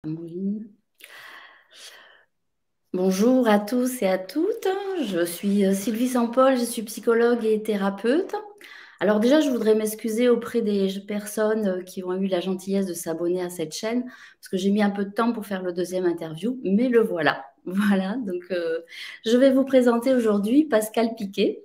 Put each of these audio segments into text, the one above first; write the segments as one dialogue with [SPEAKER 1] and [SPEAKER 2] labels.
[SPEAKER 1] Oui. Bonjour à tous et à toutes. Je suis Sylvie Sampol, je suis psychologue et thérapeute. Alors déjà, je voudrais m'excuser auprès des personnes qui ont eu la gentillesse de s'abonner à cette chaîne, parce que j'ai mis un peu de temps pour faire le deuxième interview, mais le voilà. Voilà, donc je vais vous présenter aujourd'hui Pascal Piquet.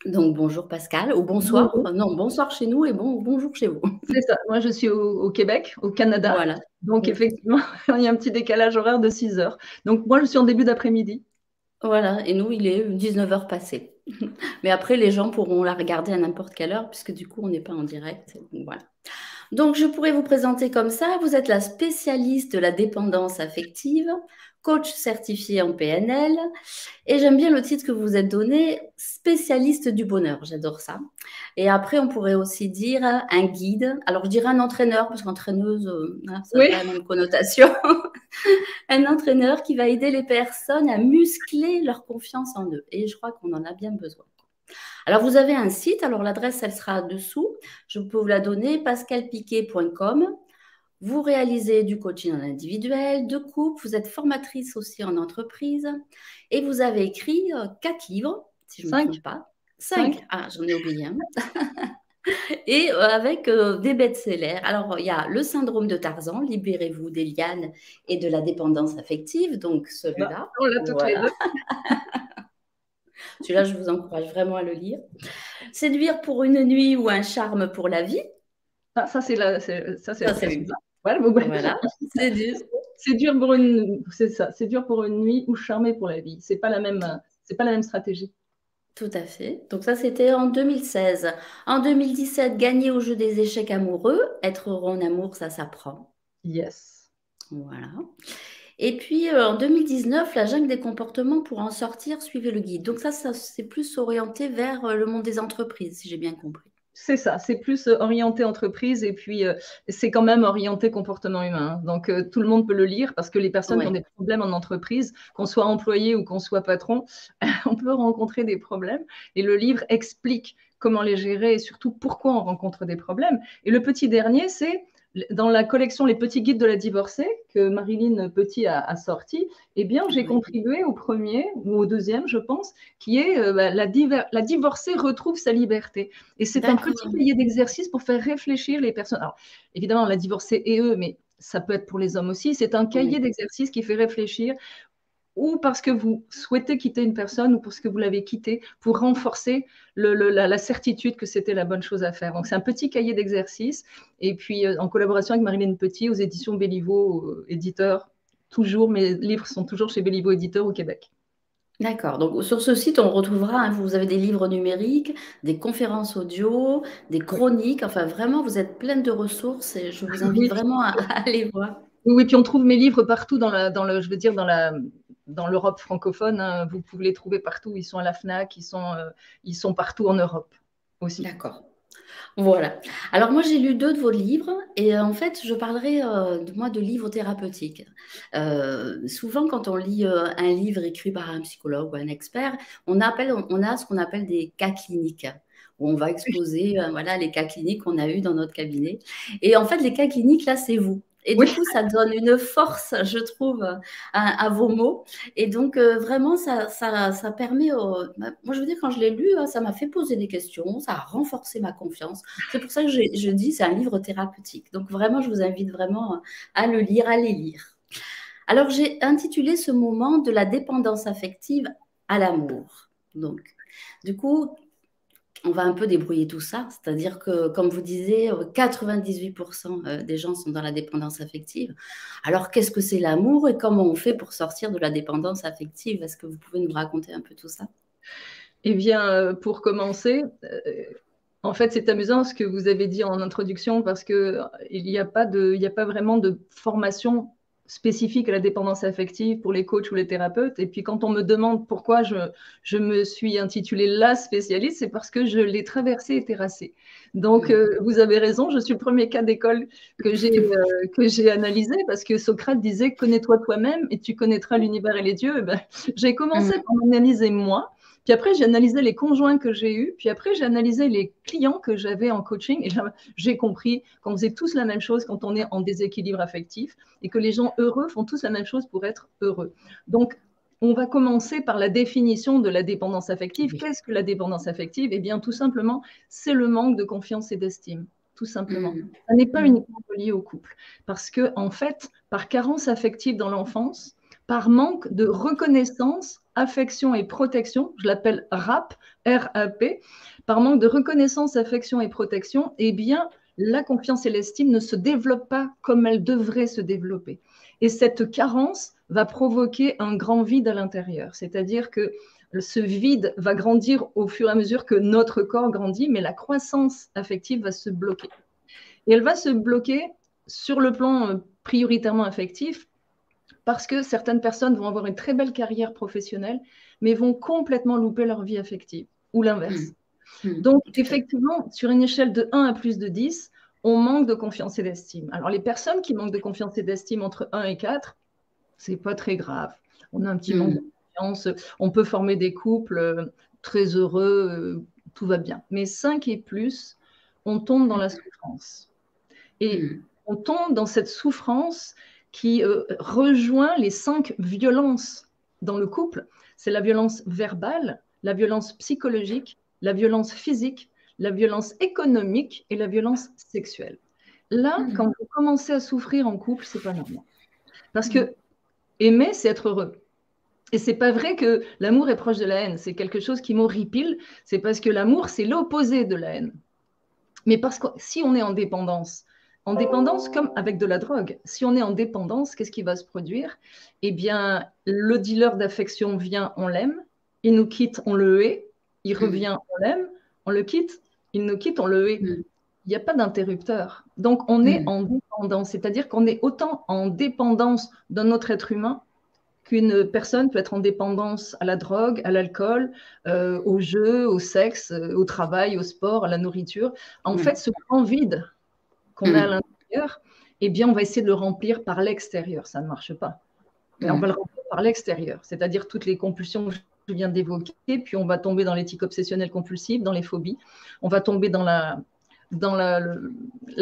[SPEAKER 1] Donc bonjour Pascal, ou bonsoir.
[SPEAKER 2] Bonjour.
[SPEAKER 1] Non, bonsoir chez nous et bonjour chez vous.
[SPEAKER 2] C'est ça. Moi, je suis au Québec, au Canada.
[SPEAKER 1] Voilà.
[SPEAKER 2] Donc,
[SPEAKER 1] Ok.
[SPEAKER 2] effectivement, il y a un petit décalage horaire de 6 heures. Donc, moi, je suis en début d'après-midi.
[SPEAKER 1] Voilà, et nous, il est 19 heures passées. Mais après, les gens pourront la regarder à n'importe quelle heure, puisque du coup, on n'est pas en direct. Donc, voilà. Donc, je pourrais vous présenter comme ça. Vous êtes la spécialiste de la dépendance affective, coach certifié en PNL, et j'aime bien le titre que vous vous êtes donné, spécialiste du bonheur. J'adore ça. Et après, on pourrait aussi dire un guide. Alors, je dirais un entraîneur, parce qu'entraîneuse, ça n'a
[SPEAKER 2] Oui,
[SPEAKER 1] pas la même connotation. Un entraîneur qui va aider les personnes à muscler leur confiance en eux. Et je crois qu'on en a bien besoin. Alors, vous avez un site. Alors, l'adresse, elle sera dessous. Je peux vous la donner, pascalpiquet.com. Vous réalisez du coaching en individuel, de couple. Vous êtes formatrice aussi en entreprise. Et vous avez écrit 4 livres, si je ne me
[SPEAKER 2] 5.
[SPEAKER 1] trompe pas.
[SPEAKER 2] 5.
[SPEAKER 1] 5. Ah, j'en ai oublié un. Et avec des best-sellers. Alors, il y a Le syndrome de Tarzan, Libérez-vous des lianes et de la dépendance affective. Donc, celui-là.
[SPEAKER 2] On l'a toutes les
[SPEAKER 1] Voilà.
[SPEAKER 2] deux.
[SPEAKER 1] Celui-là, je vous encourage vraiment à le lire. Séduire pour une nuit ou un charme pour la vie.
[SPEAKER 2] Ah, ça, c'est
[SPEAKER 1] Ça, c'est
[SPEAKER 2] très
[SPEAKER 1] lui.
[SPEAKER 2] bien. Ouais, bon, ouais.
[SPEAKER 1] Voilà. Séduire.
[SPEAKER 2] C'est dur pour c'est ça. C'est dur pour une nuit ou charmé pour la vie. C'est pas la même stratégie.
[SPEAKER 1] Tout à fait. Donc ça, c'était en 2016. En 2017, gagner au jeu des échecs amoureux. Être heureux en amour, ça s'apprend.
[SPEAKER 2] Yes.
[SPEAKER 1] Voilà. Et puis en 2019, la jungle des comportements pour en sortir, suivez le guide. Donc ça c'est plus orienté vers le monde des entreprises, si j'ai bien compris.
[SPEAKER 2] C'est ça, c'est plus orienté entreprise et puis c'est quand même orienté comportement humain. Donc tout le monde peut le lire parce que les personnes qui ont
[SPEAKER 1] Ouais.
[SPEAKER 2] des problèmes en entreprise, qu'on soit employé ou qu'on soit patron, on peut rencontrer des problèmes. Et le livre explique comment les gérer et surtout pourquoi on rencontre des problèmes. Et le petit dernier, c'est dans la collection Les petits guides de la divorcée que Marilyn Petit a sorti. Eh bien, j'ai
[SPEAKER 1] Ouais.
[SPEAKER 2] contribué au premier ou au deuxième, je pense, qui est la divorcée retrouve sa liberté. Et c'est un petit
[SPEAKER 1] D'accord.
[SPEAKER 2] cahier d'exercices pour faire réfléchir les personnes. Alors, évidemment, la divorcée et eux, mais ça peut être pour les hommes aussi. C'est un cahier
[SPEAKER 1] Oui.
[SPEAKER 2] d'exercices qui fait réfléchir ou parce que vous souhaitez quitter une personne ou parce que vous l'avez quittée pour renforcer la certitude que c'était la bonne chose à faire. Donc, c'est un petit cahier d'exercices. Et puis, en collaboration avec Marilyn Petit aux éditions Béliveau, éditeur. Toujours, mes livres sont toujours chez Béliveau Éditeur au Québec.
[SPEAKER 1] D'accord. Donc sur ce site, on retrouvera, hein, vous avez des livres numériques, des conférences audio, des
[SPEAKER 2] Oui.
[SPEAKER 1] chroniques. Enfin, vraiment, vous êtes pleine de ressources et je vous invite
[SPEAKER 2] Oui,
[SPEAKER 1] vraiment à aller voir.
[SPEAKER 2] oui, puis on trouve mes livres partout je veux dire, dans l'Europe francophone, hein. Vous pouvez les trouver partout. Ils sont à la Fnac, ils sont partout en Europe aussi.
[SPEAKER 1] D'accord. Voilà. Alors moi, j'ai lu 2 de vos livres et en fait, je parlerai moi de livres thérapeutiques. Souvent, quand on lit un livre écrit par un psychologue ou un expert, on a ce qu'on appelle des cas cliniques où on va exposer voilà, les cas cliniques qu'on a eus dans notre cabinet. Et en fait, les cas cliniques, là, c'est vous. Et
[SPEAKER 2] Oui,
[SPEAKER 1] du coup, ça donne une force, je trouve, à vos mots. Et donc, vraiment, ça permet. Moi, je veux dire, quand je l'ai lu, hein, ça m'a fait poser des questions, ça a renforcé ma confiance. C'est pour ça que je dis c'est un livre thérapeutique. Donc, vraiment, je vous invite vraiment à le lire, à les lire. Alors, j'ai intitulé ce moment de la dépendance affective à l'amour. Donc, du coup, on va un peu débrouiller tout ça. C'est-à-dire que, comme vous disiez, 98% des gens sont dans la dépendance affective. Alors, qu'est-ce que c'est l'amour et comment on fait pour sortir de la dépendance affective? Est-ce que vous pouvez nous raconter un peu tout ça?
[SPEAKER 2] eh bien, pour commencer, en fait, c'est amusant ce que vous avez dit en introduction parce que il n'y a pas vraiment de formation spécifique à la dépendance affective pour les coachs ou les thérapeutes. Et puis, quand on me demande pourquoi je me suis intitulée la spécialiste, c'est parce que je l'ai traversée et terrassée. Donc,
[SPEAKER 1] Mm.
[SPEAKER 2] vous avez raison, je suis le premier cas d'école que j'ai analysé parce que Socrate disait connais-toi toi-même et tu connaîtras l'univers et les dieux. Eh ben, j'ai commencé
[SPEAKER 1] Mm.
[SPEAKER 2] par m'analyser moi Puis après, j'ai analysé les conjoints que j'ai eus. Puis après, j'ai analysé les clients que j'avais en coaching. Et j'ai compris qu'on faisait tous la même chose quand on est en déséquilibre affectif et que les gens heureux font tous la même chose pour être heureux. Donc, on va commencer par la définition de la dépendance affective. Qu'est-ce que la dépendance affective? Eh bien, tout simplement, c'est le manque de confiance et d'estime. Tout simplement. Ça n'est pas uniquement lié au couple. Parce que, en fait, par carence affective dans l'enfance, par manque de reconnaissance, affection et protection, je l'appelle RAP, R-A-P, par manque de reconnaissance, affection et protection, eh bien, la confiance et l'estime ne se développent pas comme elles devraient se développer. Et cette carence va provoquer un grand vide à l'intérieur. C'est-à-dire que ce vide va grandir au fur et à mesure que notre corps grandit, mais la croissance affective va se bloquer. Et elle va se bloquer sur le plan prioritairement affectif, parce que certaines personnes vont avoir une très belle carrière professionnelle, mais vont complètement louper leur vie affective, ou l'inverse. Donc, effectivement, sur une échelle de 1 à plus de 10, on manque de confiance et d'estime. Alors, les personnes qui manquent de confiance et d'estime entre 1 et 4, c'est pas très grave. On a un petit manque de confiance, on peut former des couples très heureux, tout va bien. Mais 5 et plus, on tombe dans la souffrance. Et on tombe dans cette souffrance qui rejoint les 5 violences dans le couple. C'est la violence verbale, la violence psychologique, la violence physique, la violence économique et la violence sexuelle. Là, quand vous commencez à souffrir en couple, c'est pas normal. Parce que aimer, c'est être heureux. Et c'est pas vrai que l'amour est proche de la haine. C'est quelque chose qui m'horripile. C'est parce que l'amour, c'est l'opposé de la haine. Mais parce que si on est en dépendance comme avec de la drogue, si on est en dépendance, qu'est-ce qui va se produire? Eh bien, le dealer d'affection vient, on l'aime, il nous quitte, on le hait, il revient, on l'aime, on le quitte, il nous quitte, on le hait. Il n'y a pas d'interrupteur. Donc, on est en dépendance, c'est-à-dire qu'on est autant en dépendance d'un autre être humain qu'une personne peut être en dépendance à la drogue, à l'alcool, au jeu, au sexe, au travail, au sport, à la nourriture. En fait, ce grand vide qu'on a à l'intérieur, eh bien, on va essayer de le remplir par l'extérieur. Ça ne marche pas. Mais on va le remplir par l'extérieur, c'est-à-dire toutes les compulsions que je viens d'évoquer, puis on va tomber dans l'éthique obsessionnelle compulsive, dans les phobies, on va tomber dans la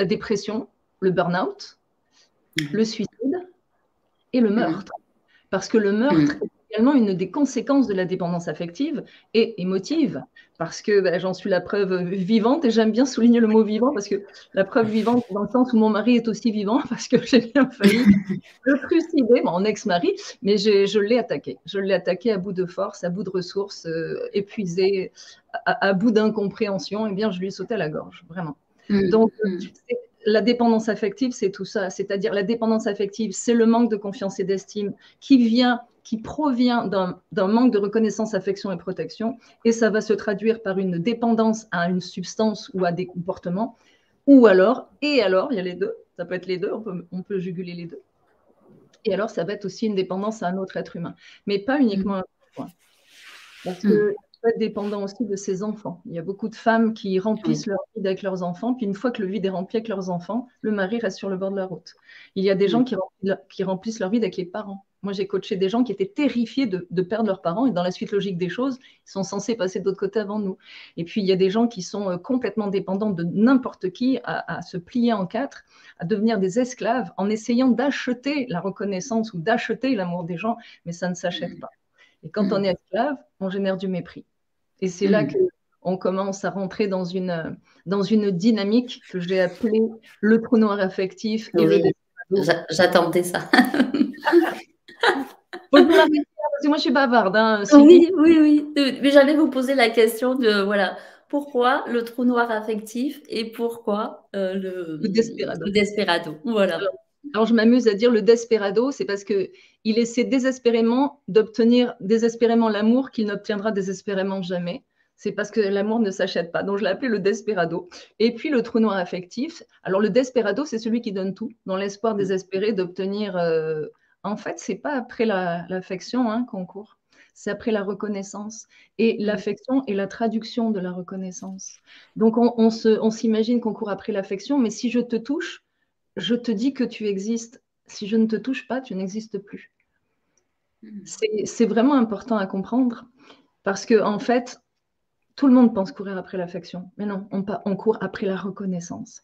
[SPEAKER 2] dépression, le burn-out, le suicide et le meurtre. Parce que le meurtre est également une des conséquences de la dépendance affective et émotive. Parce que j'en suis la preuve vivante, et j'aime bien souligner le mot vivant, parce que la preuve vivante, dans le sens où mon mari est aussi vivant, parce que j'ai bien failli le trucider, mon ex-mari, mais je l'ai attaqué. Je l'ai attaqué à bout de force, à bout de ressources, épuisé, à bout d'incompréhension, et bien je lui ai sauté à la gorge, vraiment. Donc, la dépendance affective, c'est tout ça. C'est-à-dire la dépendance affective, c'est le manque de confiance et d'estime qui provient d'un manque de reconnaissance, affection et protection. Et ça va se traduire par une dépendance à une substance ou à des comportements. Ou alors, il y a les deux. Ça peut être les deux, on peut juguler les deux. Et alors, ça va être aussi une dépendance à un autre être humain. Mais pas uniquement à un point. Parce que être dépendant aussi de ses enfants. Il y a beaucoup de femmes qui remplissent leur vide avec leurs enfants, puis une fois que le vide est rempli avec leurs enfants, le mari reste sur le bord de la route. Il y a des gens qui remplissent leur vide avec les parents. Moi, j'ai coaché des gens qui étaient terrifiés de perdre leurs parents, et dans la suite logique des choses, ils sont censés passer de l'autre côté avant nous. Et puis, il y a des gens qui sont complètement dépendants de n'importe qui, à se plier en quatre, à devenir des esclaves, en essayant d'acheter la reconnaissance ou d'acheter l'amour des gens, mais ça ne s'achète pas. Et quand on est esclave, on génère du mépris. Et c'est là qu'on commence à rentrer dans une dynamique que j'ai appelée le trou noir affectif.
[SPEAKER 1] J'attendais ça.
[SPEAKER 2] Parce que moi, je suis bavarde. Hein,
[SPEAKER 1] oui. Mais j'allais vous poser la question de, voilà, pourquoi le trou noir affectif et pourquoi le desperado. Voilà.
[SPEAKER 2] Alors, je m'amuse à dire le desperado, c'est parce qu'il essaie désespérément d'obtenir désespérément l'amour qu'il n'obtiendra désespérément jamais. C'est parce que l'amour ne s'achète pas. Donc, je l'ai appelé le desperado. Et puis, le trou noir affectif. Alors, le desperado, c'est celui qui donne tout, dans l'espoir désespéré d'obtenir. En fait, ce n'est pas après l'affection qu'on court. C'est après la reconnaissance. Et l'affection est la traduction de la reconnaissance. Donc, on s'imagine qu'on court après l'affection, mais si je te touche, je te dis que tu existes. Si je ne te touche pas, tu n'existes plus. C'est vraiment important à comprendre. Parce que, en fait, tout le monde pense courir après l'affection, mais non, on court après la reconnaissance.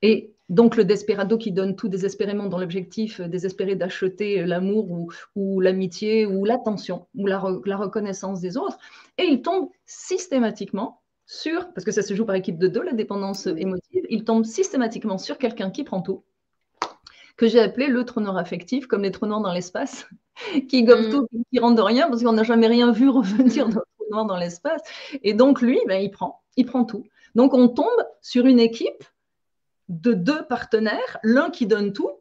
[SPEAKER 2] Et donc, le desperado qui donne tout désespérément dans l'objectif désespéré d'acheter l'amour ou l'amitié ou l'attention ou la reconnaissance des autres, et il tombe systématiquement sur, parce que ça se joue par équipe de deux, la dépendance émotive, il tombe systématiquement sur quelqu'un qui prend tout, que j'ai appelé le trou noir affectif, comme les trous noirs dans l'espace, qui gobe tout, qui rentre de rien, parce qu'on n'a jamais rien vu revenir dans le trou noir dans l'espace. Et donc, lui, ben, il prend tout. Donc, on tombe sur une équipe de deux partenaires, l'un qui donne tout,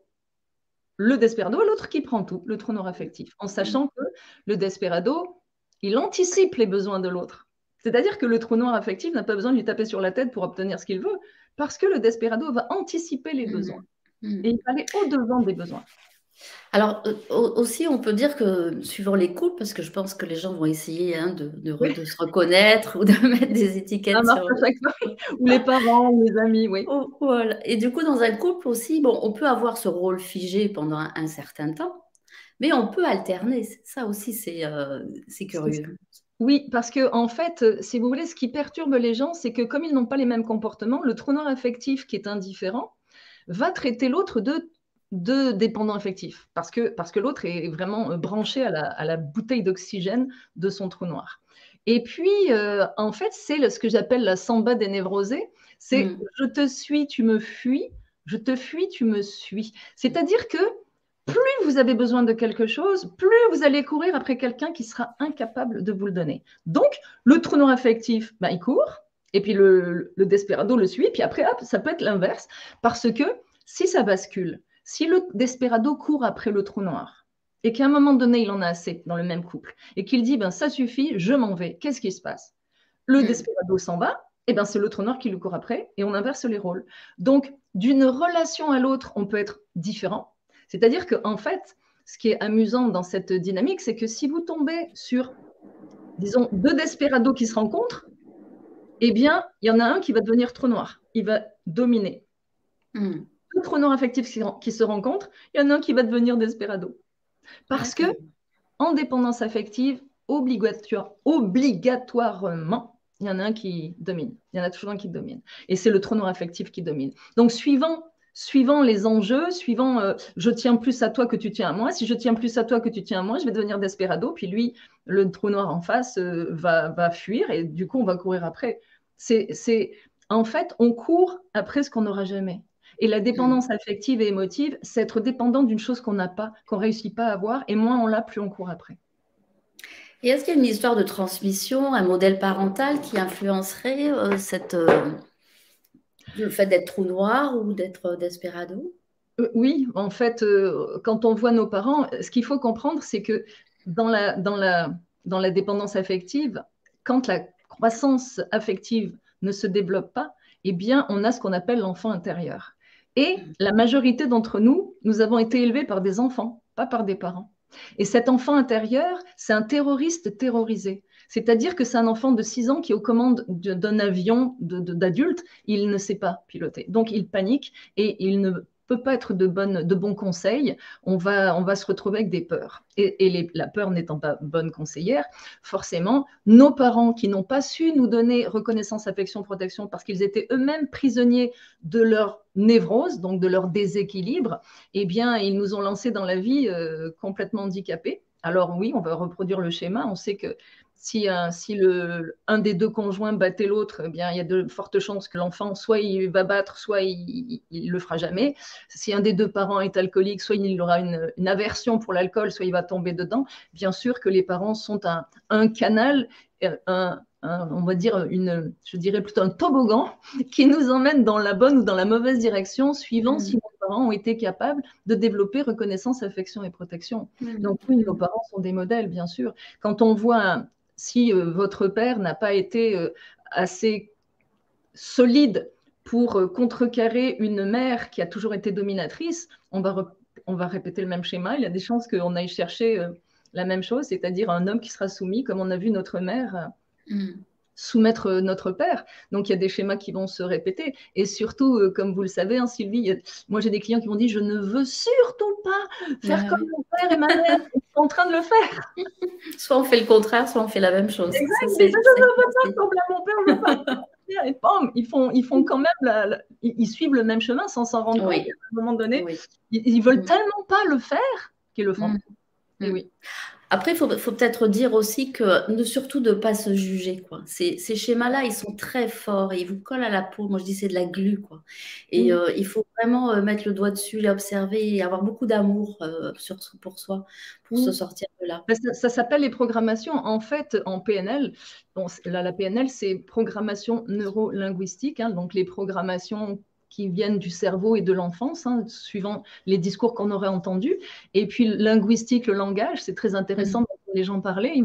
[SPEAKER 2] le desperado, et l'autre qui prend tout, le trou noir affectif, en sachant que le desperado, il anticipe les besoins de l'autre. C'est-à-dire que le trou noir affectif n'a pas besoin de lui taper sur la tête pour obtenir ce qu'il veut, parce que le desperado va anticiper les besoins. Et il va aller au-devant des besoins.
[SPEAKER 1] Alors, aussi, on peut dire que, suivant les couples, parce que je pense que les gens vont essayer de se reconnaître ou de mettre des étiquettes sur...
[SPEAKER 2] Ou les parents, ou les amis, oui.
[SPEAKER 1] Voilà. Et du coup, dans un couple aussi, bon, on peut avoir ce rôle figé pendant un certain temps, mais on peut alterner. Ça aussi, c'est curieux.
[SPEAKER 2] Oui, parce que en fait, si vous voulez, ce qui perturbe les gens, c'est que comme ils n'ont pas les mêmes comportements, le trou noir affectif qui est indifférent va traiter l'autre de dépendant affectif, parce que l'autre est vraiment branché à la bouteille d'oxygène de son trou noir. Et puis, en fait, c'est ce que j'appelle la samba des névrosés, c'est je te suis, tu me fuis, je te fuis, tu me suis. C'est-à-dire que plus vous avez besoin de quelque chose, plus vous allez courir après quelqu'un qui sera incapable de vous le donner. Donc, le trou noir affectif, ben, il court, et puis le desperado le suit, puis après, hop, ça peut être l'inverse, parce que si ça bascule, si le desperado court après le trou noir, et qu'à un moment donné, il en a assez dans le même couple, et qu'il dit, ben, ça suffit, je m'en vais, qu'est-ce qui se passe? Le desperado s'en va, et ben, c'est le trou noir qui le court après, et on inverse les rôles. Donc, d'une relation à l'autre, on peut être différent. C'est-à-dire qu'en fait, ce qui est amusant dans cette dynamique, c'est que si vous tombez sur, disons, deux desperados qui se rencontrent, eh bien, il y en a un qui va devenir trou noir. Il va dominer. Deux trous noirs affectifs qui se rencontrent, il y en a un qui va devenir desperado. Parce que, en dépendance affective, obligatoirement, il y en a un qui domine. Il y en a toujours un qui domine. Et c'est le trou noir affectif qui domine. Donc, suivant les enjeux, je tiens plus à toi que tu tiens à moi. Si je tiens plus à toi que tu tiens à moi, je vais devenir desperado. Puis lui, le trou noir en face, va fuir et du coup, on va courir après. En fait, on court après ce qu'on n'aura jamais. Et la dépendance affective et émotive, c'est être dépendant d'une chose qu'on n'a pas, qu'on ne réussit pas à avoir, et moins on l'a, plus on court après.
[SPEAKER 1] Et est-ce qu'il y a une histoire de transmission, un modèle parental qui influencerait le fait d'être trou noir ou d'être desperado?
[SPEAKER 2] Oui, en fait, quand on voit nos parents, ce qu'il faut comprendre, c'est que dans la dépendance affective, quand la croissance affective ne se développe pas, eh bien, on a ce qu'on appelle l'enfant intérieur. Et la majorité d'entre nous, nous avons été élevés par des enfants, pas par des parents. Et cet enfant intérieur, c'est un terroriste terrorisé. C'est-à-dire que c'est un enfant de 6 ans qui est aux commandes d'un avion d'adulte, il ne sait pas piloter. Donc, il panique et il ne peut pas être de bons conseils, on va se retrouver avec des peurs. Et la peur n'étant pas bonne conseillère, forcément, nos parents qui n'ont pas su nous donner reconnaissance, affection, protection, parce qu'ils étaient eux-mêmes prisonniers de leur névrose, donc de leur déséquilibre, eh bien, ils nous ont lancés dans la vie complètement handicapés. Alors oui, on va reproduire le schéma, on sait que si un des deux conjoints battait l'autre, eh bien, il y a de fortes chances que l'enfant, soit il va battre, soit il le fera jamais. Si un des deux parents est alcoolique, soit il aura une aversion pour l'alcool, soit il va tomber dedans. Bien sûr que les parents sont un canal, on va dire, je dirais plutôt un toboggan qui nous emmène dans la bonne ou dans la mauvaise direction, suivant si nos parents ont été capables de développer reconnaissance, affection et protection. Donc oui, nos parents sont des modèles, bien sûr. Quand on voit si votre père n'a pas été assez solide pour contrecarrer une mère qui a toujours été dominatrice, on va répéter le même schéma. Il y a des chances qu'on aille chercher la même chose, c'est-à-dire un homme qui sera soumis, comme on a vu notre mère soumettre notre père. Donc, il y a des schémas qui vont se répéter. Et surtout, comme vous le savez, hein, Sylvie, moi, j'ai des clients qui m'ont dit « Je ne veux surtout pas faire comme mon père et ma mère. en train de le faire.
[SPEAKER 1] Soit on fait le contraire, soit on fait la même chose.
[SPEAKER 2] Exact,
[SPEAKER 1] Ça,
[SPEAKER 2] mais
[SPEAKER 1] c'est
[SPEAKER 2] ça ressemble à mon père, je veux pas. Et bam, ils font quand même, ils suivent le même chemin sans s'en rendre compte.
[SPEAKER 1] oui,
[SPEAKER 2] À un moment donné,
[SPEAKER 1] oui.
[SPEAKER 2] ils veulent tellement pas le faire qu'ils le font.
[SPEAKER 1] Mm,
[SPEAKER 2] Et
[SPEAKER 1] mm.
[SPEAKER 2] oui.
[SPEAKER 1] Après, il faut peut-être dire aussi que surtout de ne pas se juger, quoi. Ces schémas-là, ils sont très forts et ils vous collent à la peau. Moi, je dis c'est de la glu, quoi. Et
[SPEAKER 2] Mm.
[SPEAKER 1] il faut vraiment mettre le doigt dessus, les observer et avoir beaucoup d'amour pour soi, pour se
[SPEAKER 2] Mm.
[SPEAKER 1] sortir de là.
[SPEAKER 2] Ben, ça s'appelle les programmations. En fait, en PNL, bon, là, la PNL, c'est programmation neuro-linguistique, hein, donc les programmations qui viennent du cerveau et de l'enfance, hein, suivant les discours qu'on aurait entendus. Et puis linguistique, le langage, c'est très intéressant
[SPEAKER 1] Mm.
[SPEAKER 2] d'entendre les gens parler.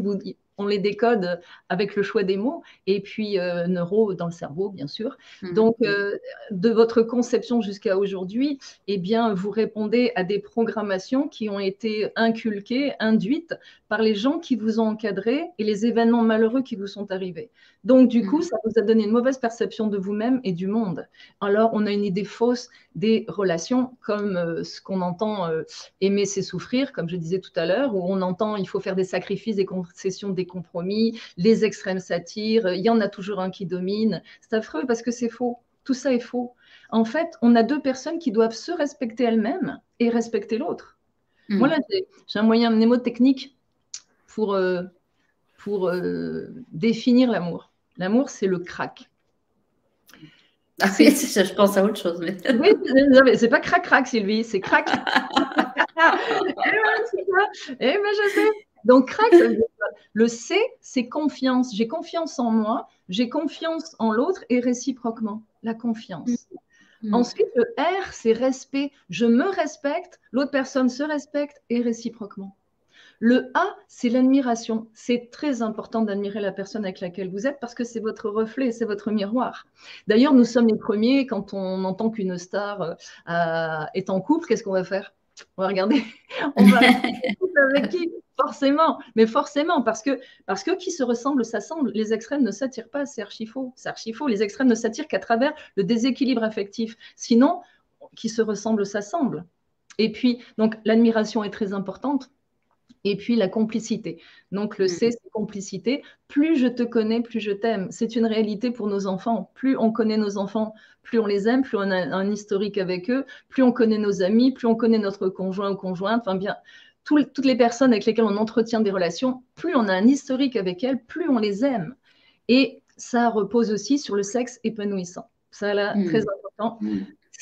[SPEAKER 2] On les décode avec le choix des mots. Et puis neuro dans le cerveau, bien sûr.
[SPEAKER 1] Mm.
[SPEAKER 2] Donc,
[SPEAKER 1] Mm.
[SPEAKER 2] de votre conception jusqu'à aujourd'hui, eh bien, vous répondez à des programmations qui ont été inculquées, induites par les gens qui vous ont encadré et les événements malheureux qui vous sont arrivés. Donc, du coup, ça vous a donné une mauvaise perception de vous-même et du monde. Alors, on a une idée fausse des relations, comme ce qu'on entend aimer, c'est souffrir, comme je disais tout à l'heure, où on entend il faut faire des sacrifices, des concessions, des compromis, les extrêmes s'attirent, il y en a toujours un qui domine. C'est affreux parce que c'est faux. Tout ça est faux. En fait, on a deux personnes qui doivent se respecter elles-mêmes et respecter l'autre. Moi, là, j'ai un moyen mnémotechnique pour, définir l'amour. L'amour, c'est le crack.
[SPEAKER 1] Ah oui, je pense à autre chose. Mais...
[SPEAKER 2] Oui, c'est pas crac-crac, Sylvie, c'est crack. Eh ben, je sais. Donc, crack, ça veut dire quoi? Le C, c'est confiance. J'ai confiance en moi, j'ai confiance en l'autre et réciproquement, la confiance. Ensuite, le R, c'est respect. Je me respecte, l'autre personne se respecte et réciproquement. Le A, c'est l'admiration. C'est très important d'admirer la personne avec laquelle vous êtes parce que c'est votre reflet, c'est votre miroir. D'ailleurs, nous sommes les premiers, quand on entend qu'une star est en couple, qu'est-ce qu'on va faire? On va regarder. On va avec qui? Forcément, mais forcément, parce que qui se ressemble s'assemble. Les extrêmes ne s'attirent pas, c'est archi faux. C'est archi faux. Les extrêmes ne s'attirent qu'à travers le déséquilibre affectif. Sinon, qui se ressemble s'assemble. Et puis, donc, l'admiration est très importante. Et puis la complicité. Donc le C, c'est complicité. Plus je te connais, plus je t'aime. C'est une réalité pour nos enfants. Plus on connaît nos enfants, plus on les aime, plus on a un historique avec eux, plus on connaît nos amis, plus on connaît notre conjoint ou conjointe, enfin bien, toutes les personnes avec lesquelles on entretient des relations, plus on a un historique avec elles, plus on les aime. Et ça repose aussi sur le sexe épanouissant. Ça, là, très important.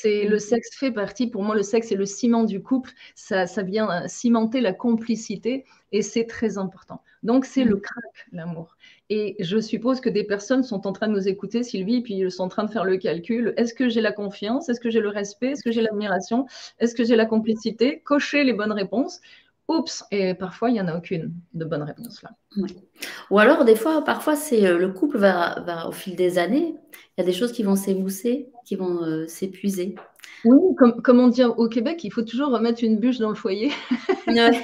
[SPEAKER 2] Le sexe fait partie, pour moi, le sexe est le ciment du couple, ça vient cimenter la complicité et c'est très important. Donc, c'est le crack, l'amour. Et je suppose que des personnes sont en train de nous écouter, Sylvie, puis ils sont en train de faire le calcul. Est-ce que j'ai la confiance? Est-ce que j'ai le respect? Est-ce que j'ai l'admiration? Est-ce que j'ai la complicité? Cocher les bonnes réponses. Oups, et parfois, il n'y en a aucune de bonne réponse là.
[SPEAKER 1] Ouais. Ou alors, des fois, parfois, c'est le couple va, au fil des années, il y a des choses qui vont s'émousser, qui vont s'épuiser.
[SPEAKER 2] Oui, comme on dit au Québec, il faut toujours remettre une bûche dans le foyer.
[SPEAKER 1] Ouais.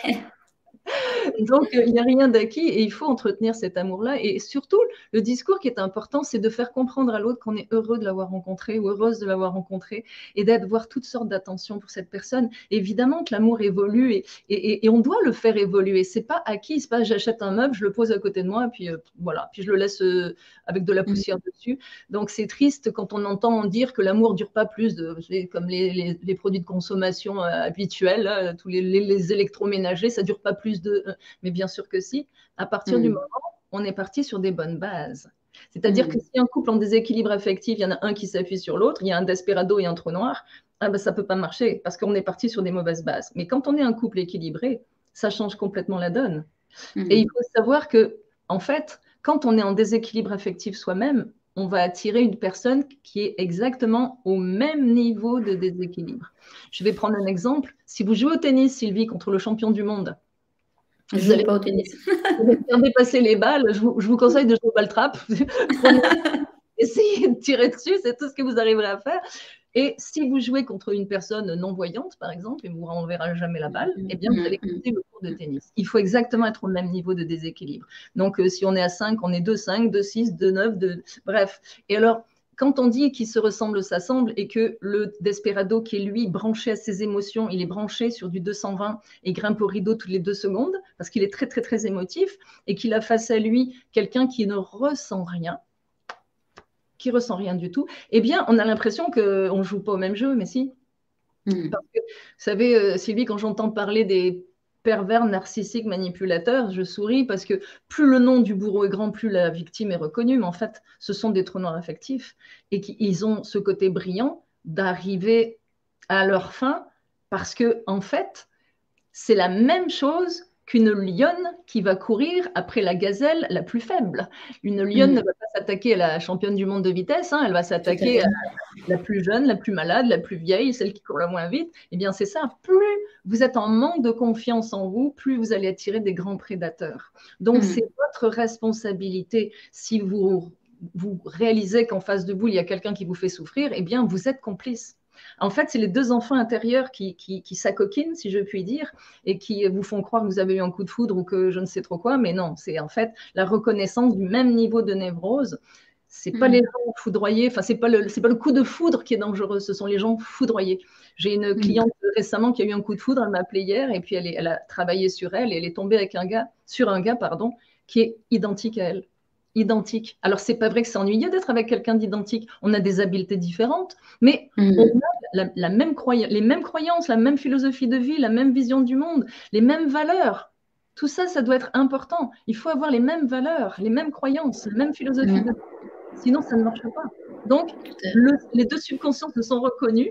[SPEAKER 2] Donc, il n'y a rien d'acquis et il faut entretenir cet amour-là. Et surtout, le discours qui est important, c'est de faire comprendre à l'autre qu'on est heureux de l'avoir rencontré ou heureuse de l'avoir rencontré et d'avoir toutes sortes d'attention pour cette personne. Évidemment que l'amour évolue et on doit le faire évoluer. C'est pas acquis, c'est pas j'achète un meuble, je le pose à côté de moi, puis voilà, puis je le laisse avec de la poussière dessus. Donc, c'est triste quand on entend dire que l'amour dure pas plus comme les produits de consommation habituels, là, tous les électroménagers, ça dure pas plus de mais bien sûr que si, à partir du moment où on est parti sur des bonnes bases. C'est-à-dire que si un couple en déséquilibre affectif, il y en a un qui s'appuie sur l'autre, il y a un desperado et un trou noir, ah ben ça ne peut pas marcher parce qu'on est parti sur des mauvaises bases. Mais quand on est un couple équilibré, ça change complètement la donne. Et il faut savoir que, en fait, quand on est en déséquilibre affectif soi-même, on va attirer une personne qui est exactement au même niveau de déséquilibre. Je vais prendre un exemple. Si vous jouez au tennis, Sylvie, contre le champion du monde,
[SPEAKER 1] je ne joue pas au tennis.
[SPEAKER 2] Vous allez faire dépasser les balles. Je vous conseille de jouer au ball trap. Essayez de tirer dessus, c'est tout ce que vous arriverez à faire. Et si vous jouez contre une personne non-voyante, par exemple, et vous ne renverrez jamais la balle, eh bien, vous allez quitter le cours de tennis. Il faut exactement être au même niveau de déséquilibre. Donc, si on est à 5, on est 2-5, 2-6, 2-9, 2... bref. Et alors, quand on dit qu'ils se ressemblent, s'assemblent, et que le Desperado, qui est lui branché à ses émotions, il est branché sur du 220 et grimpe au rideau toutes les 2 secondes, parce qu'il est très, très, très émotif, et qu'il a face à lui quelqu'un qui ne ressent rien, qui ressent rien du tout, eh bien, on a l'impression qu'on ne joue pas au même jeu, mais si. Parce que, vous savez, Sylvie, quand j'entends parler des pervers narcissiques manipulateurs, je souris parce que plus le nom du bourreau est grand, plus la victime est reconnue. Mais en fait, ce sont des trous noirs affectifs et qu'ils ont ce côté brillant d'arriver à leur fin parce que, en fait, c'est la même chose qu'une lionne qui va courir après la gazelle la plus faible. Une lionne ne va pas s'attaquer à la championne du monde de vitesse, hein, elle va s'attaquer à la plus jeune, la plus malade, la plus vieille, celle qui court le moins vite. Eh bien, c'est ça. Plus vous êtes en manque de confiance en vous, plus vous allez attirer des grands prédateurs. Donc, c'est votre responsabilité. Si vous réalisez qu'en face de vous, il y a quelqu'un qui vous fait souffrir, eh bien, vous êtes complice. En fait, c'est les deux enfants intérieurs qui s'acoquinent, si je puis dire, et qui vous font croire que vous avez eu un coup de foudre ou que je ne sais trop quoi, mais non, c'est en fait la reconnaissance du même niveau de névrose. C'est pas les gens foudroyés, enfin, c'est pas le coup de foudre qui est dangereux, ce sont les gens foudroyés. J'ai une cliente récemment qui a eu un coup de foudre, elle m'a appelé hier, et puis elle a travaillé sur elle, et elle est tombée avec sur un gars, qui est identique à elle. Identique. Alors, c'est pas vrai que c'est ennuyeux d'être avec quelqu'un d'identique. On a des habiletés différentes, mais on a les mêmes croyances, la même philosophie de vie, la même vision du monde, les mêmes valeurs. Tout ça, ça doit être important. Il faut avoir les mêmes valeurs, les mêmes croyances, la même philosophie de vie. Sinon, ça ne marche pas. Donc, les deux subconscients se sont reconnus.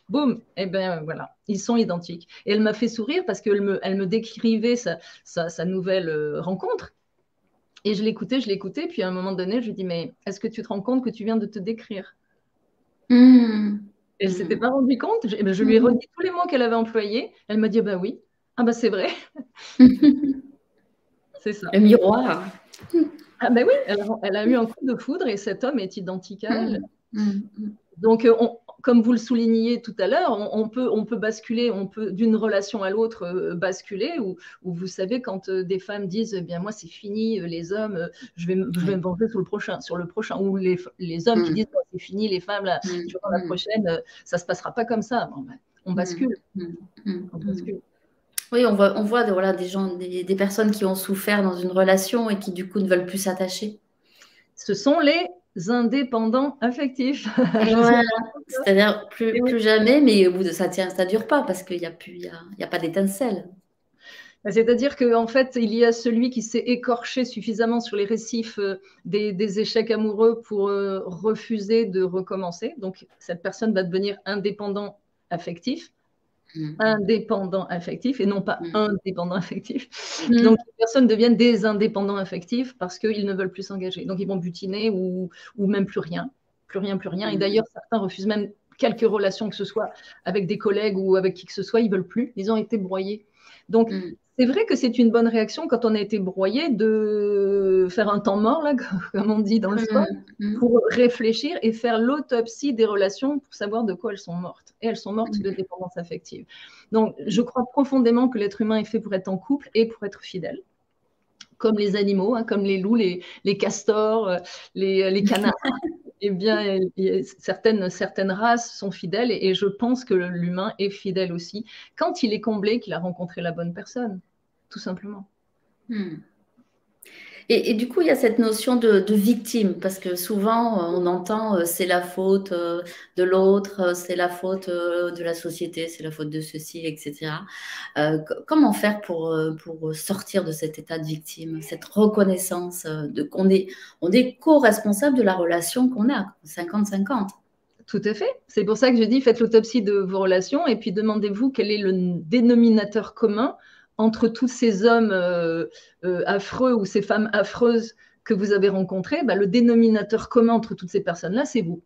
[SPEAKER 2] Boum, et bien voilà, ils sont identiques. Et elle m'a fait sourire parce qu'elle me décrivait sa nouvelle rencontre. Et je l'écoutais, puis à un moment donné, je lui dis, mais est-ce que tu te rends compte que tu viens de te décrire? Et elle ne s'était pas rendue compte. Je lui ai redit tous les mots qu'elle avait employés. Elle m'a dit, bah oui, ah bah c'est vrai. C'est ça.
[SPEAKER 1] Le miroir.
[SPEAKER 2] Ah ben oui, elle a eu un coup de foudre et cet homme est identique à elle. Donc, comme vous le souligniez tout à l'heure, on peut basculer, on peut d'une relation à l'autre basculer, ou vous savez, quand des femmes disent, eh bien moi c'est fini, les hommes, je vais me venger sur le prochain, ou les hommes qui disent, oh, c'est fini, les femmes, là, durant la prochaine, ça se passera pas comme ça. Bon, ben, on bascule. On bascule.
[SPEAKER 1] Oui, on voit voilà, des gens, des personnes qui ont souffert dans une relation et qui du coup ne veulent plus s'attacher.
[SPEAKER 2] Ce sont les indépendants affectifs.
[SPEAKER 1] Voilà. C'est-à-dire plus jamais, mais au bout de ça dure pas parce qu'il n'y a pas d'étincelle.
[SPEAKER 2] C'est-à-dire qu'en fait, il y a celui qui s'est écorché suffisamment sur les récifs des échecs amoureux pour refuser de recommencer. Donc, cette personne va devenir indépendant affectif. Indépendant affectif et non pas indépendant affectif. Donc, les personnes deviennent des indépendants affectifs parce qu'ils ne veulent plus s'engager. Donc, ils vont butiner ou même plus rien. Plus rien. Et d'ailleurs, certains refusent même quelques relations que ce soit avec des collègues ou avec qui que ce soit. Ils ne veulent plus. Ils ont été broyés. Donc, c'est vrai que c'est une bonne réaction quand on a été broyé de faire un temps mort, là, comme on dit dans le sport, pour réfléchir et faire l'autopsie des relations pour savoir de quoi elles sont mortes. Et elles sont mortes de dépendance affective. Donc, je crois profondément que l'être humain est fait pour être en couple et pour être fidèle. Comme les animaux, hein, comme les loups, les castors, les canards. Eh bien, certaines races sont fidèles et je pense que l'humain est fidèle aussi quand il est comblé, qu'il a rencontré la bonne personne, tout simplement.
[SPEAKER 1] Et du coup, il y a cette notion de victime, parce que souvent, on entend c'est la faute de l'autre, c'est la faute de la société, c'est la faute de ceci, etc. Comment faire pour sortir de cet état de victime, cette reconnaissance qu'on est co-responsable de la relation qu'on a, 50-50?
[SPEAKER 2] Tout à fait. C'est pour ça que je dis, faites l'autopsie de vos relations et puis demandez-vous quel est le dénominateur commun entre tous ces hommes affreux ou ces femmes affreuses que vous avez rencontrées. Le dénominateur commun entre toutes ces personnes-là, c'est vous.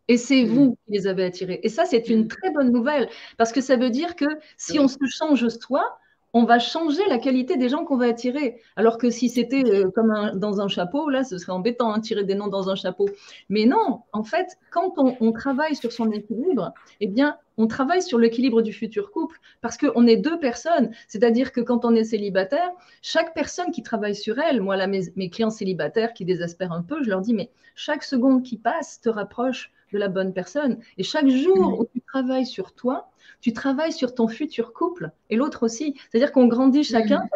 [SPEAKER 2] Et c'est vous qui les avez attirés. Et ça, c'est une très bonne nouvelle, parce que ça veut dire que si on se change soi, on va changer la qualité des gens qu'on va attirer. Alors que si c'était comme dans un chapeau, là, ce serait embêtant, hein, tirer des noms dans un chapeau. Mais non, en fait, quand on travaille sur son équilibre, eh bien, on travaille sur l'équilibre du futur couple parce qu'on est deux personnes. C'est-à-dire que quand on est célibataire, chaque personne qui travaille sur elle, moi, là, mes clients célibataires qui désespèrent un peu, je leur dis, mais chaque seconde qui passe te rapproche de la bonne personne. Et chaque jour où tu travailles sur toi, tu travailles sur ton futur couple et l'autre aussi. C'est-à-dire qu'on grandit chacun,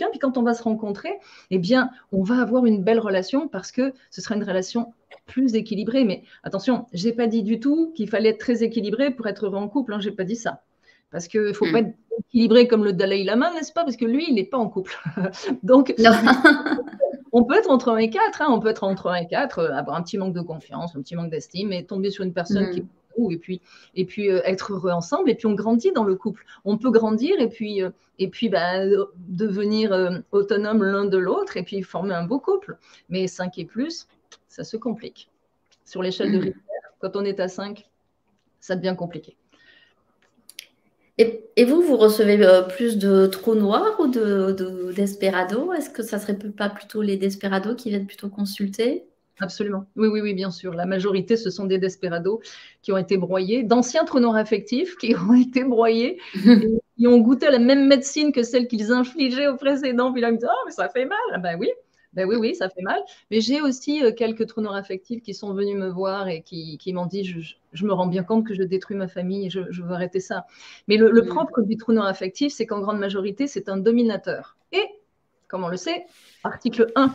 [SPEAKER 2] puis quand on va se rencontrer, eh bien, on va avoir une belle relation parce que ce sera une relation plus équilibrée. Mais attention, je n'ai pas dit du tout qu'il fallait être très équilibré pour être heureux en couple. Hein, je n'ai pas dit ça. Parce qu'il ne faut pas être équilibré comme le Dalai Lama, n'est-ce pas? Parce que lui, il n'est pas en couple. Donc, on peut être entre 1 et 4, hein, on peut être entre 1 et 4, avoir un petit manque de confiance, un petit manque d'estime, et tomber sur une personne qui est nous, et puis être heureux ensemble, et puis on grandit dans le couple. On peut grandir et puis devenir autonome l'un de l'autre, et puis former un beau couple. Mais 5 et plus, ça se complique. Sur l'échelle de Richter, quand on est à 5, ça devient compliqué.
[SPEAKER 1] Et vous recevez plus de trous noirs ou d'Esperado? Est-ce que ça ne serait pas plutôt les Desperado qui viennent plutôt consulter?
[SPEAKER 2] Absolument. Oui, bien sûr. La majorité, ce sont des Desperados qui ont été broyés, d'anciens trous noirs affectifs qui ont été broyés et qui ont goûté à la même médecine que celle qu'ils infligeaient au précédent. Puis là, ils me disent, oh, mais ça fait mal. Ben oui, ça fait mal. Mais j'ai aussi quelques trous noirs affectifs qui sont venus me voir et qui m'ont dit, je me rends bien compte que je détruis ma famille et je veux arrêter ça. Mais le propre du trou noir affectif, c'est qu'en grande majorité, c'est un dominateur. Et, comme on le sait, article 1,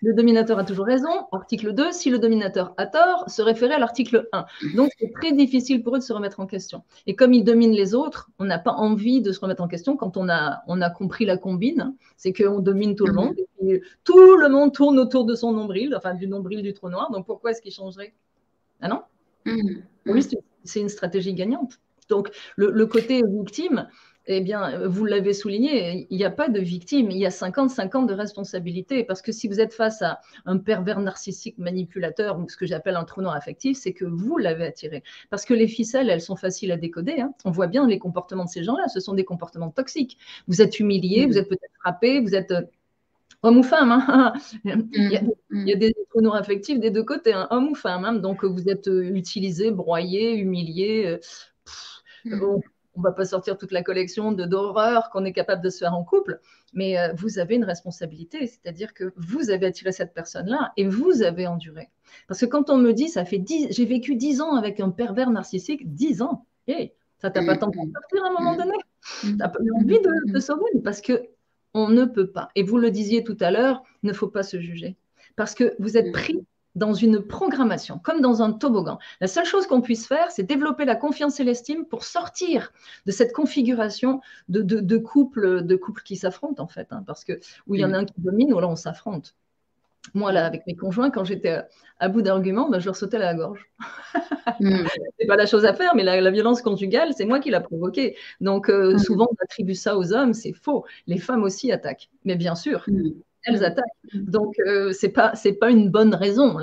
[SPEAKER 2] le dominateur a toujours raison. Article 2, si le dominateur a tort, se référer à l'article 1. Donc, c'est très difficile pour eux de se remettre en question. Et comme ils dominent les autres, on n'a pas envie de se remettre en question quand on a compris la combine. C'est qu'on domine tout le monde. Et puis, tout le monde tourne autour de son nombril, enfin du nombril du trou noir. Donc, pourquoi est-ce qu'il changerait? Ah non? Oui, c'est une stratégie gagnante. Donc, le côté victime, eh bien, vous l'avez souligné, il n'y a pas de victime, il y a 50-50 de responsabilité. Parce que si vous êtes face à un pervers narcissique manipulateur, ou ce que j'appelle un trou noir affectif, c'est que vous l'avez attiré. Parce que les ficelles, elles sont faciles à décoder. Hein. On voit bien les comportements de ces gens-là, ce sont des comportements toxiques. Vous êtes humilié, vous êtes peut-être frappé, vous êtes homme ou femme. Hein. Il y a des trous noirs affectifs des deux côtés, hein, homme ou femme. Hein. Donc, vous êtes utilisé, broyé, humilié. On ne va pas sortir toute la collection d'horreurs qu'on est capable de se faire en couple, mais vous avez une responsabilité, c'est-à-dire que vous avez attiré cette personne-là et vous avez enduré. Parce que quand on me dit, j'ai vécu 10 ans avec un pervers narcissique, 10 ans, hey, ça t'a pas tenté de sortir à un moment donné? Tu n'as pas eu envie de te sauver parce qu'on ne peut pas. Et vous le disiez tout à l'heure, il ne faut pas se juger. Parce que vous êtes pris dans une programmation, comme dans un toboggan. La seule chose qu'on puisse faire, c'est développer la confiance et l'estime pour sortir de cette configuration de couple qui s'affrontent, en fait. Hein, parce que où il y en a un qui domine, ou là, on s'affronte. Moi, là, avec mes conjoints, quand j'étais à bout d'arguments, je leur sautais à la gorge. C'est pas la chose à faire, mais la violence conjugale, c'est moi qui l'a provoquée. Donc, souvent, on attribue ça aux hommes, c'est faux. Les femmes aussi attaquent. Mais bien sûr, elles attaquent. Donc, c'est pas une bonne raison.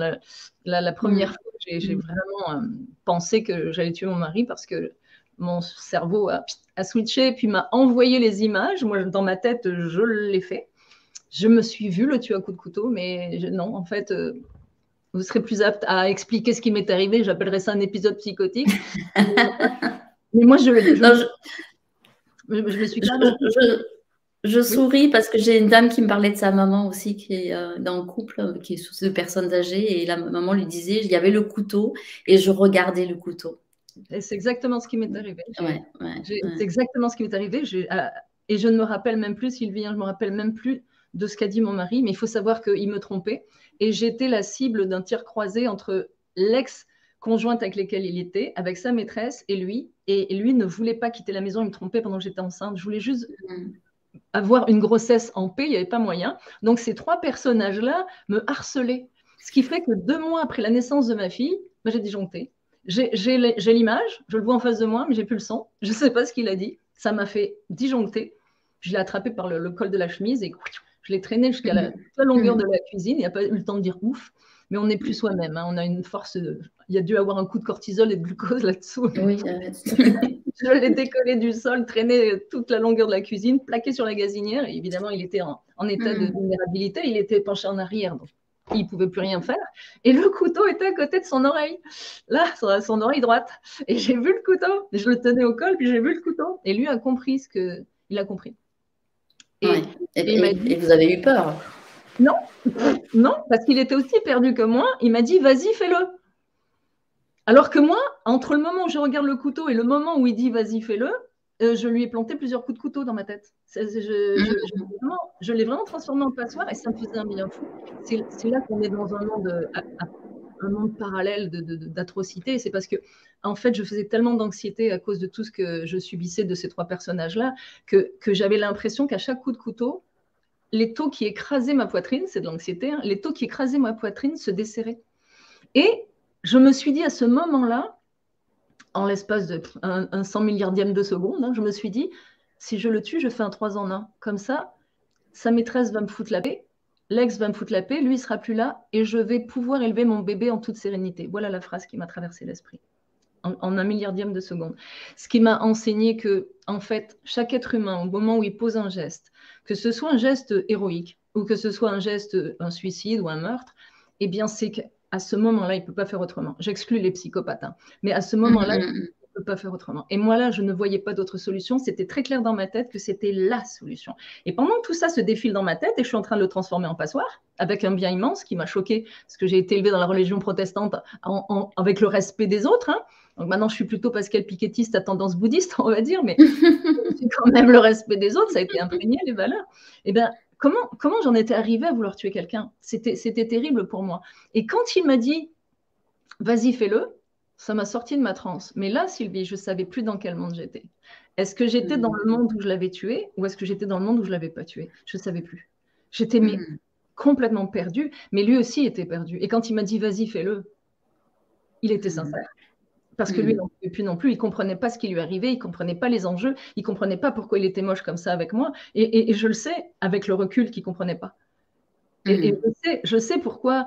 [SPEAKER 2] La première fois, j'ai vraiment pensé que j'allais tuer mon mari parce que mon cerveau a switché, puis m'a envoyé les images. Moi, dans ma tête, je l'ai fait. Je me suis vue le tuer à coups de couteau, mais non, en fait, vous serez plus apte à expliquer ce qui m'est arrivé. J'appellerais ça un épisode psychotique. Mais moi, je me suis
[SPEAKER 1] Je souris parce que j'ai une dame qui me parlait de sa maman aussi, qui est dans le couple, qui est sous deux personnes âgées, et la maman lui disait, il y avait le couteau, et je regardais le couteau.
[SPEAKER 2] C'est exactement ce qui m'est arrivé. C'est exactement ce qui m'est arrivé. Et je ne me rappelle même plus, Sylvie, je ne me rappelle même plus de ce qu'a dit mon mari, mais il faut savoir qu'il me trompait. Et j'étais la cible d'un tir croisé entre l'ex-conjointe avec laquelle il était, avec sa maîtresse et lui. Et lui ne voulait pas quitter la maison, il me trompait pendant que j'étais enceinte. Je voulais juste avoir une grossesse en paix, il n'y avait pas moyen. Donc ces trois personnages-là me harcelaient. Ce qui fait que 2 mois après la naissance de ma fille, j'ai disjoncté. J'ai l'image, je le vois en face de moi, mais j'ai plus le son. Je ne sais pas ce qu'il a dit. Ça m'a fait disjoncter. Je l'ai attrapé par le col de la chemise et je l'ai traîné jusqu'à la longueur de la cuisine. Il n'y a pas eu le temps de dire ouf, mais on n'est plus soi-même. Hein. On a une force. Il y a dû avoir un coup de cortisol et de glucose là-dessous.
[SPEAKER 1] Oui,
[SPEAKER 2] Je l'ai décollé du sol, traîné toute la longueur de la cuisine, plaqué sur la gazinière. Et évidemment, il était en état de vulnérabilité. Il était penché en arrière, donc il ne pouvait plus rien faire. Et le couteau était à côté de son oreille, là, sur son oreille droite. Et j'ai vu le couteau. Je le tenais au col, puis j'ai vu le couteau. Et lui a compris ce que... Il a compris.
[SPEAKER 1] Et, et vous avez eu peur?
[SPEAKER 2] Non, non, parce qu'il était aussi perdu que moi. Il m'a dit, vas-y, fais-le. Alors que moi, entre le moment où je regarde le couteau et le moment où il dit, vas-y, fais-le, je lui ai planté plusieurs coups de couteau dans ma tête. Je l'ai vraiment transformé en passoire et ça me faisait un bien fou. C'est là qu'on est dans un monde parallèle d'atrocité. C'est parce que, en fait, je faisais tellement d'anxiété à cause de tout ce que je subissais de ces 3 personnages-là que j'avais l'impression qu'à chaque coup de couteau, l'étau qui écrasait ma poitrine, c'est de l'anxiété, hein, l'étau qui écrasait ma poitrine se desserrait. Et je me suis dit à ce moment-là, en l'espace d'un 100 milliardième de seconde, hein, je me suis dit, si je le tue, je fais un 3 en 1. Comme ça, sa maîtresse va me foutre la paix, l'ex va me foutre la paix, lui, il ne sera plus là, et je vais pouvoir élever mon bébé en toute sérénité. Voilà la phrase qui m'a traversé l'esprit, en 1 milliardième de seconde. Ce qui m'a enseigné que, en fait, chaque être humain, au moment où il pose un geste, que ce soit un geste héroïque, ou que ce soit un geste, un suicide ou un meurtre, eh bien, c'est qu'à ce moment-là, il ne peut pas faire autrement. J'exclus les psychopathes, hein, mais à ce moment-là, il ne peut pas faire autrement. Et moi, là, je ne voyais pas d'autre solution. C'était très clair dans ma tête que c'était la solution. Et pendant que tout ça se défile dans ma tête, et je suis en train de le transformer en passoire, avec un bien immense qui m'a choqué, parce que j'ai été élevée dans la religion protestante avec le respect des autres, hein. Donc maintenant, je suis plutôt Pascal Piquettiste à tendance bouddhiste, on va dire, mais c'est quand même le respect des autres, ça a été imprégné, les valeurs. Eh bien, comment j'en étais arrivée à vouloir tuer quelqu'un? C'était terrible pour moi. Et quand il m'a dit, vas-y, fais-le, ça m'a sorti de ma transe. Mais là, Sylvie, je ne savais plus dans quel monde j'étais. Est-ce que j'étais dans le monde où je l'avais tué ou est-ce que j'étais dans le monde où je ne l'avais pas tué? Je ne savais plus. J'étais complètement perdue, mais lui aussi était perdu. Et quand il m'a dit, vas-y, fais-le, il était sincère. Parce que lui n'en pouvait plus non plus, il ne comprenait pas ce qui lui arrivait, il ne comprenait pas les enjeux, il ne comprenait pas pourquoi il était moche comme ça avec moi. Et je le sais, avec le recul, qu'il ne comprenait pas. Et je sais pourquoi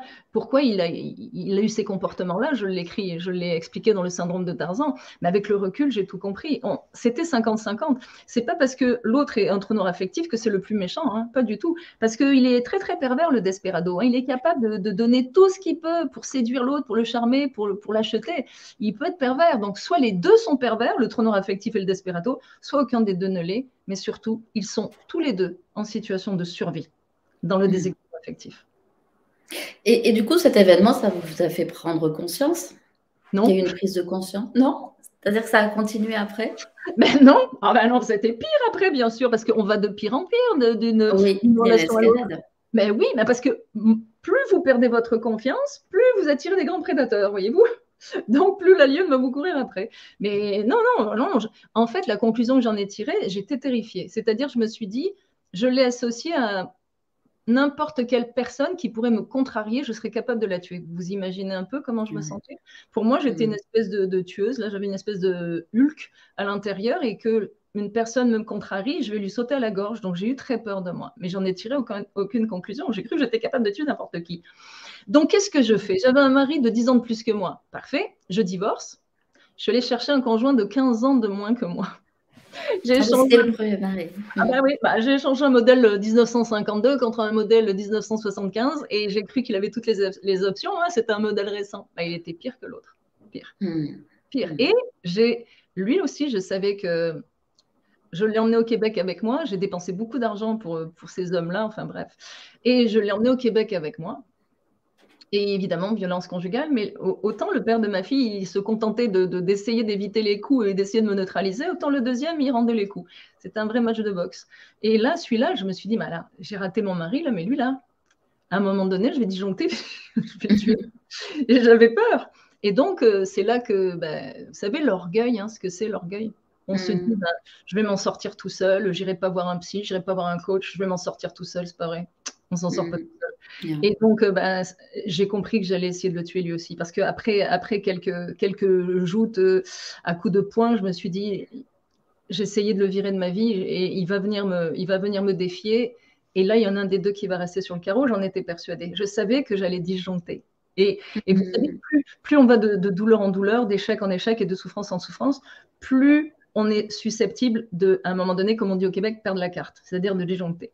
[SPEAKER 2] il a eu ces comportements-là. Je l'écris, je l'ai expliqué dans le syndrome de Tarzan. Mais avec le recul, j'ai tout compris. C'était 50-50. C'est pas parce que l'autre est un trou noir affectif que c'est le plus méchant, hein, pas du tout. Parce qu'il est très très pervers, le desperado, hein. Il est capable de donner tout ce qu'il peut pour séduire l'autre, pour le charmer, pour l'acheter. Il peut être pervers. Donc soit les deux sont pervers, le trou noir affectif et le desperado, soit aucun des deux ne l'est. Mais surtout, ils sont tous les deux en situation de survie dans le déséquilibre affectif.
[SPEAKER 1] Et du coup, cet événement, ça vous a fait prendre conscience?
[SPEAKER 2] Non.
[SPEAKER 1] Il y a eu une prise de conscience? Non? C'est-à-dire que ça a continué après?
[SPEAKER 2] Ben non, non, c'était pire après, bien sûr, parce qu'on va de pire en pire d'une relation à l'autre. Mais oui, mais parce que plus vous perdez votre confiance, plus vous attirez des grands prédateurs, voyez-vous. Donc, plus la lionne va vous courir après. Mais non. En fait, la conclusion que j'en ai tirée, j'étais terrifiée. C'est-à-dire, je me suis dit, je l'ai associé à n'importe quelle personne qui pourrait me contrarier, je serais capable de la tuer. Vous imaginez un peu comment je me sentais? Pour moi, j'étais une espèce de tueuse. Là, j'avais une espèce de Hulk à l'intérieur et que une personne me contrarie, je vais lui sauter à la gorge. Donc, j'ai eu très peur de moi. Mais j'en ai tiré aucune conclusion. J'ai cru que j'étais capable de tuer n'importe qui. Donc, qu'est-ce que je fais? J'avais un mari de 10 ans de plus que moi. Parfait. Je divorce. Je suis allée chercher un conjoint de 15 ans de moins que moi.
[SPEAKER 1] J'ai changé le premier mari.
[SPEAKER 2] J'ai échangé un modèle 1952 contre un modèle 1975 et j'ai cru qu'il avait toutes les options. Hein, c'était un modèle récent. Il était pire que l'autre. Pire. Et lui aussi, je savais que je l'ai emmené au Québec avec moi. J'ai dépensé beaucoup d'argent pour ces hommes-là. Enfin bref. Et je l'ai emmené au Québec avec moi. Et évidemment, violence conjugale, mais autant le père de ma fille, il se contentait d'essayer d'éviter les coups et d'essayer de me neutraliser, autant le deuxième, il rendait les coups. C'était un vrai match de boxe. Et là, celui-là, je me suis dit, là, j'ai raté mon mari, là, mais lui, là, à un moment donné, je vais disjoncter, je vais le tuer. Et j'avais peur. Et donc, c'est là que, vous savez, l'orgueil, hein, ce que c'est l'orgueil. On se dit, je vais m'en sortir tout seul, j'irai pas voir un psy, j'irai pas voir un coach, je vais m'en sortir tout seul, c'est pas vrai. On s'en sort pas tout seul. Et donc, j'ai compris que j'allais essayer de le tuer lui aussi. Parce qu'après quelques joutes à coups de poing, je me suis dit, j'essayais de le virer de ma vie et il va venir me défier. Et là, il y en a un des deux qui va rester sur le carreau. J'en étais persuadée. Je savais que j'allais disjoncter. Et vous savez, plus on va de douleur en douleur, d'échec en échec et de souffrance en souffrance, plus on est susceptible de, à un moment donné, comme on dit au Québec, perdre la carte, c'est-à-dire de disjoncter.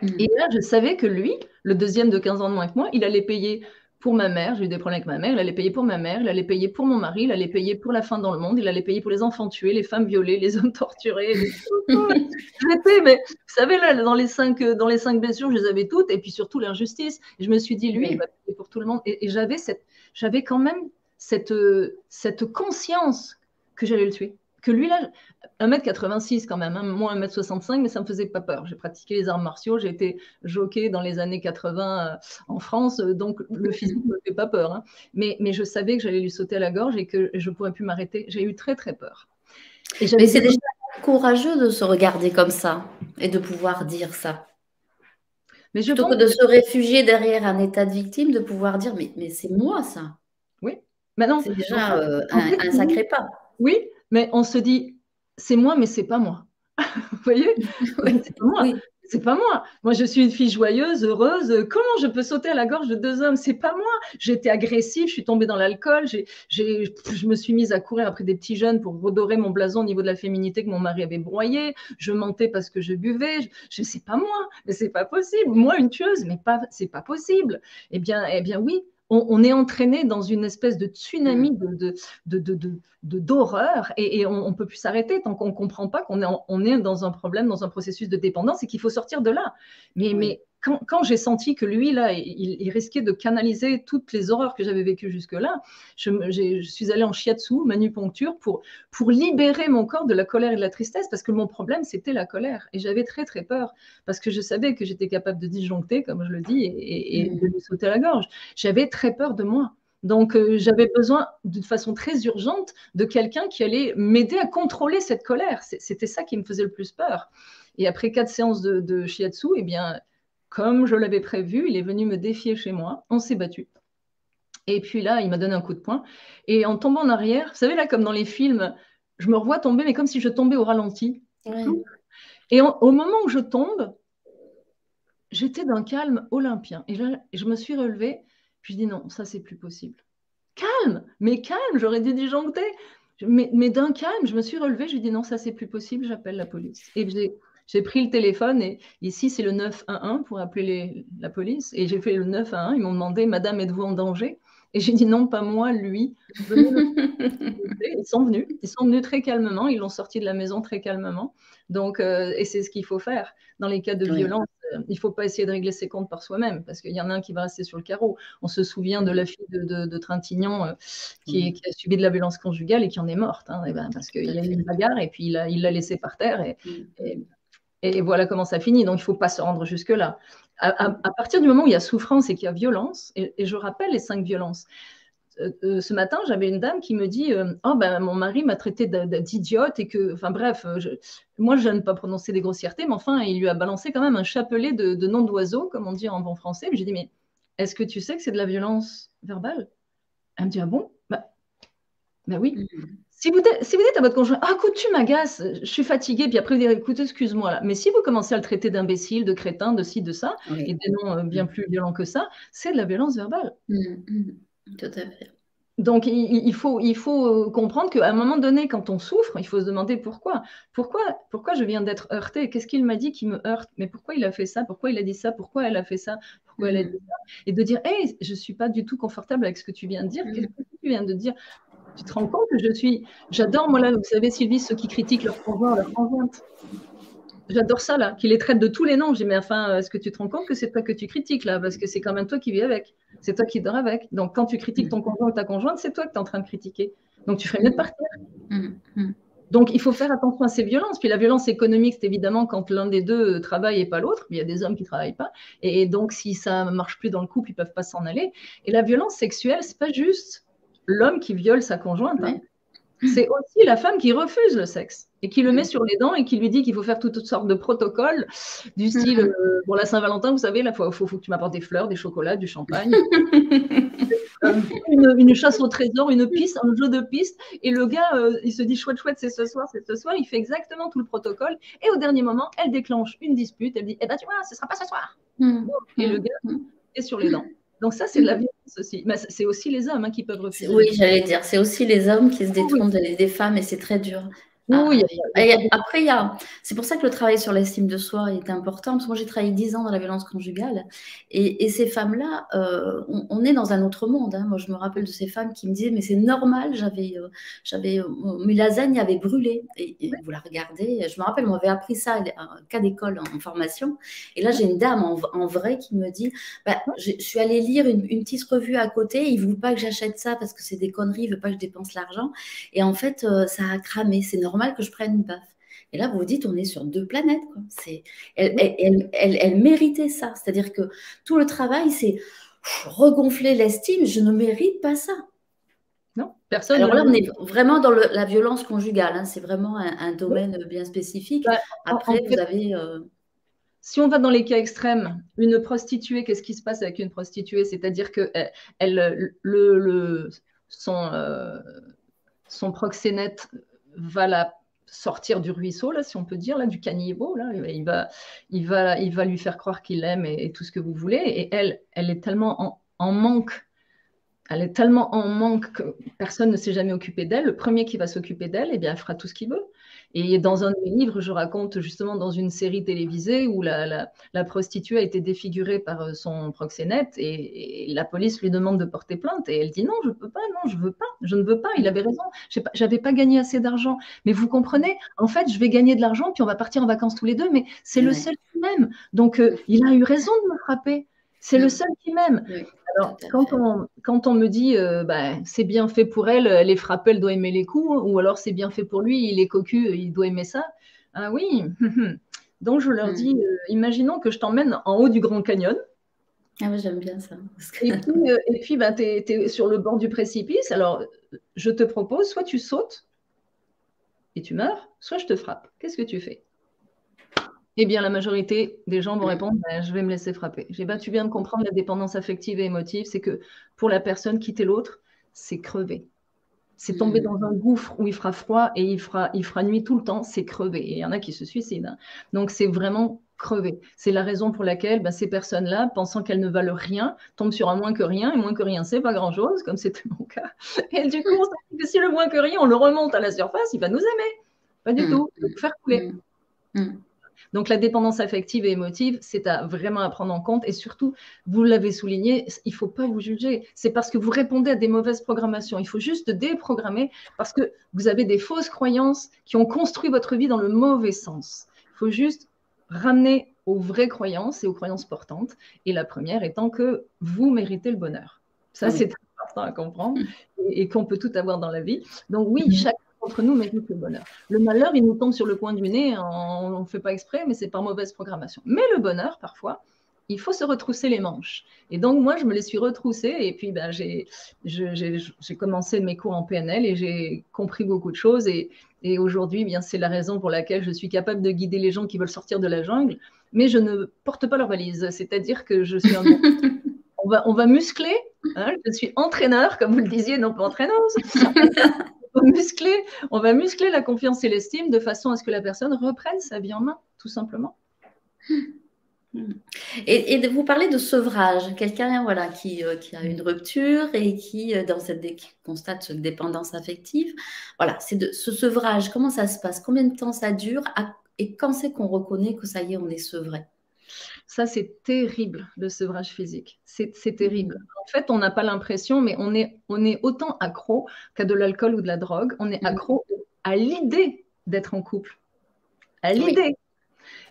[SPEAKER 2] Et là, je savais que lui, le deuxième de 15 ans de moins que moi, il allait payer pour ma mère, j'ai eu des problèmes avec ma mère, il allait payer pour ma mère, il allait payer pour mon mari, il allait payer pour la faim dans le monde, il allait payer pour les enfants tués, les femmes violées, les hommes torturés. Mais vous savez, là, dans les cinq blessures, je les avais toutes, et puis surtout l'injustice. Je me suis dit, lui, il va payer pour tout le monde. Et j'avais quand même cette conscience que j'allais le tuer. Que lui, là, 1m86 quand même, hein, moi 1m65, mais ça ne me faisait pas peur. J'ai pratiqué les arts martiaux, j'ai été jockey dans les années 80 en France, donc le physique ne me fait pas peur. Hein. Mais je savais que j'allais lui sauter à la gorge et que je ne pourrais plus m'arrêter. J'ai eu très, très peur.
[SPEAKER 1] Mais c'est déjà courageux de se regarder comme ça et de pouvoir dire ça. Mais plutôt que de se réfugier derrière un état de victime, de pouvoir dire mais c'est moi ça.
[SPEAKER 2] Oui. Maintenant,
[SPEAKER 1] c'est déjà un sacré pas.
[SPEAKER 2] Oui, mais on se dit, c'est moi, mais c'est pas moi. Vous voyez?
[SPEAKER 1] Oui.
[SPEAKER 2] C'est pas moi. Oui. C'est pas moi. Moi, je suis une fille joyeuse, heureuse. Comment je peux sauter à la gorge de deux hommes? C'est pas moi. J'étais agressive, je suis tombée dans l'alcool. Je me suis mise à courir après des petits jeunes pour redorer mon blason au niveau de la féminité que mon mari avait broyé. Je mentais parce que je buvais. C'est pas moi. Mais c'est pas possible. Moi, une tueuse, mais pas, c'est pas possible. Eh bien, oui. On est entraîné dans une espèce de tsunami d'horreur et on ne peut plus s'arrêter tant qu'on ne comprend pas qu'on est dans un problème, dans un processus de dépendance et qu'il faut sortir de là. Mais quand j'ai senti que lui, là, il risquait de canaliser toutes les horreurs que j'avais vécues jusque-là, je suis allée en shiatsu, manupuncture, pour libérer mon corps de la colère et de la tristesse, parce que mon problème, c'était la colère. Et j'avais très, très peur, parce que je savais que j'étais capable de disjoncter, comme je le dis, et de lui sauter à la gorge. J'avais très peur de moi. Donc, j'avais besoin, de façon très urgente, de quelqu'un qui allait m'aider à contrôler cette colère. C'était ça qui me faisait le plus peur. Et après 4 séances de shiatsu, eh bien, comme je l'avais prévu, il est venu me défier chez moi. On s'est battu. Et puis là, il m'a donné un coup de poing. Et en tombant en arrière, vous savez, là, comme dans les films, je me revois tomber, mais comme si je tombais au ralenti.
[SPEAKER 1] Ouais.
[SPEAKER 2] Et au moment où je tombe, j'étais d'un calme olympien. Et là, je me suis relevée. Puis je dis non, ça, c'est plus possible. Calme, mais calme, j'aurais dû disjoncter. Mais d'un calme, je me suis relevée. Je lui dis non, ça, c'est plus possible, j'appelle la police. Et j'ai pris le téléphone et ici, c'est le 911 pour appeler la police. Et j'ai fait le 911. Ils m'ont demandé, Madame, êtes-vous en danger? Et j'ai dit non, pas moi, lui. Ils sont venus très calmement. Ils l'ont sorti de la maison très calmement. Donc, et c'est ce qu'il faut faire. Dans les cas de violence, il ne faut pas essayer de régler ses comptes par soi-même parce qu'il y en a un qui va rester sur le carreau. On se souvient de la fille de Trintignant qui a subi de la violence conjugale et qui en est morte. Hein, parce qu'il y a eu une bagarre et puis il l'a laissée par terre. Et voilà comment ça finit. Donc, il ne faut pas se rendre jusque-là. À partir du moment où il y a souffrance et qu'il y a violence, et je rappelle les 5 violences. Ce matin, j'avais une dame qui me dit oh, ben, mon mari m'a traité d'idiote et que, enfin bref, moi je n'aime pas prononcer des grossièretés, mais enfin, il lui a balancé quand même un chapelet de noms d'oiseaux, comme on dit en bon français. J'ai dit mais est-ce que tu sais que c'est de la violence verbale? Elle me dit ah bon? Bah oui. Si vous dites à votre conjoint, ah, écoute, tu m'agaces, je suis fatiguée, puis après vous dites, écoute, excuse-moi là. Mais si vous commencez à le traiter d'imbécile, de crétin, de ci, de ça, et des noms bien plus violents que ça, c'est de la violence verbale.
[SPEAKER 1] Tout à fait.
[SPEAKER 2] Donc, il faut comprendre qu'à un moment donné, quand on souffre, il faut se demander pourquoi. Pourquoi je viens d'être heurtée? Qu'est-ce qu'il m'a dit qui me heurte? Mais pourquoi il a fait ça? Pourquoi il a dit ça? Pourquoi elle a fait ça? Pourquoi elle a dit ça? Et de dire, hey, je ne suis pas du tout confortable avec ce que tu viens de dire. Qu'est-ce que tu viens de dire? Tu te rends compte que j'adore, moi là, vous savez, Sylvie, ceux qui critiquent leur conjoint, leur conjointe. J'adore ça, là, qui les traite de tous les noms. Je dis, mais enfin, est-ce que tu te rends compte que c'est toi que tu critiques, là? Parce que c'est quand même toi qui vis avec. C'est toi qui dors avec. Donc, quand tu critiques ton conjoint ou ta conjointe, c'est toi que tu es en train de critiquer. Donc, tu ferais mieux de partir. Donc, il faut faire attention à ces violences. Puis, la violence économique, c'est évidemment quand l'un des deux travaille et pas l'autre. Il y a des hommes qui ne travaillent pas. Et donc, si ça ne marche plus dans le couple, ils ne peuvent pas s'en aller. Et la violence sexuelle, ce n'est pas juste l'homme qui viole sa conjointe. Hein. C'est aussi la femme qui refuse le sexe et qui le met sur les dents et qui lui dit qu'il faut faire toutes sortes de protocoles du style, pour la Saint-Valentin, vous savez, il faut que tu m'apportes des fleurs, des chocolats, du champagne, une chasse au trésor, une piste, un jeu de piste. Et le gars, il se dit chouette, c'est ce soir. Il fait exactement tout le protocole. Et au dernier moment, elle déclenche une dispute. Elle dit, eh ben tu vois, ce ne sera pas ce soir. Et le gars est sur les dents. Donc ça, c'est de la violence aussi. Mais c'est aussi les hommes qui peuvent refuser.
[SPEAKER 1] Oui, j'allais dire, c'est aussi les hommes qui se détournent des femmes et c'est très dur.
[SPEAKER 2] Oui,
[SPEAKER 1] Après, c'est pour ça que le travail sur l'estime de soi est important, parce que moi j'ai travaillé 10 ans dans la violence conjugale, et ces femmes-là, on est dans un autre monde, hein. Moi je me rappelle de ces femmes qui me disaient, mais c'est normal, mes lasagnes avaient brûlé, et vous la regardez, je me rappelle, on m'avait appris ça, un cas d'école en formation, et là j'ai une dame en vrai qui me dit, bah, je suis allée lire une petite revue à côté, il ne veut pas que j'achète ça parce que c'est des conneries, il ne veut pas que je dépense l'argent, et en fait ça a cramé, c'est normal que je prenne une baffe. Et là, vous vous dites, on est sur deux planètes, quoi. Elle méritait ça. C'est-à-dire que tout le travail, c'est regonfler l'estime. Je ne mérite pas ça.
[SPEAKER 2] Non, personne.
[SPEAKER 1] Alors là, on est vraiment dans la violence conjugale, hein. C'est vraiment un domaine bien spécifique.
[SPEAKER 2] Bah,
[SPEAKER 1] Après, vous avez...
[SPEAKER 2] Si on va dans les cas extrêmes, une prostituée, qu'est-ce qui se passe avec une prostituée? C'est-à-dire que son proxénète va la sortir du ruisseau, là, si on peut dire, là, du caniveau, là, il va lui faire croire qu'il l'aime et tout ce que vous voulez. Et elle est tellement en manque. Elle est tellement en manque que personne ne s'est jamais occupé d'elle. Le premier qui va s'occuper d'elle, eh bien, elle fera tout ce qu'il veut. Et dans un de mes livres, je raconte justement dans une série télévisée où la prostituée a été défigurée par son proxénète et la police lui demande de porter plainte. Et elle dit non, je ne peux pas, non, je veux pas, je ne veux pas. Il avait raison, j'avais pas gagné assez d'argent. Mais vous comprenez, en fait, je vais gagner de l'argent, puis on va partir en vacances tous les deux, mais c'est le seul qui m'aime. Donc, il a eu raison de me frapper. C'est le seul qui m'aime.
[SPEAKER 1] Oui.
[SPEAKER 2] Alors, quand on me dit c'est bien fait pour elle, elle est frappée, elle doit aimer les coups, ou alors c'est bien fait pour lui, il est cocu, il doit aimer ça. Ah oui. Donc je leur dis, imaginons que je t'emmène en haut du Grand Canyon.
[SPEAKER 1] Ah oui, j'aime bien ça.
[SPEAKER 2] Et puis tu es sur le bord du précipice. Alors, je te propose, soit tu sautes et tu meurs, soit je te frappe. Qu'est-ce que tu fais? Eh bien, la majorité des gens vont répondre, je vais me laisser frapper. Tu viens de comprendre la dépendance affective et émotive, c'est que pour la personne, quitter l'autre, c'est crever. C'est tomber dans un gouffre où il fera froid et il fera nuit tout le temps, c'est crever. Et il y en a qui se suicident, hein. Donc, c'est vraiment crever. C'est la raison pour laquelle ces personnes-là, pensant qu'elles ne valent rien, tombent sur un moins que rien. Et moins que rien, c'est pas grand-chose, comme c'était mon cas. Et du coup, on se dit que si le moins que rien, on le remonte à la surface, il va nous aimer. Pas du tout. Il faut faire couler. Donc, la dépendance affective et émotive, c'est vraiment à prendre en compte. Et surtout, vous l'avez souligné, il ne faut pas vous juger. C'est parce que vous répondez à des mauvaises programmations. Il faut juste déprogrammer parce que vous avez des fausses croyances qui ont construit votre vie dans le mauvais sens. Il faut juste ramener aux vraies croyances et aux croyances portantes. Et la première étant que vous méritez le bonheur. Ça, c'est très important à comprendre et qu'on peut tout avoir dans la vie. Donc oui, chaque entre nous mérite le bonheur. Le malheur, il nous tombe sur le coin du nez, on ne fait pas exprès, mais c'est par mauvaise programmation. Mais le bonheur, parfois, il faut se retrousser les manches. Et donc, moi, je me les suis retroussées et puis j'ai commencé mes cours en PNL et j'ai compris beaucoup de choses. Et aujourd'hui, c'est la raison pour laquelle je suis capable de guider les gens qui veulent sortir de la jungle, mais je ne porte pas leur valise. C'est-à-dire que je suis on va muscler, hein, je suis entraîneur, comme vous le disiez, non pas entraîneuse. On va muscler la confiance et l'estime de façon à ce que la personne reprenne sa vie en main, tout simplement.
[SPEAKER 1] Et vous parlez de sevrage, quelqu'un qui a une rupture et qui constate cette dépendance affective. Voilà, ce sevrage, comment ça se passe? Combien de temps ça dure? Et quand c'est qu'on reconnaît que ça y est, on est sevré?
[SPEAKER 2] Ça, c'est terrible, le sevrage physique. C'est terrible. En fait, on n'a pas l'impression, mais on est autant accro qu'à de l'alcool ou de la drogue. On est accro à l'idée d'être en couple. À l'idée.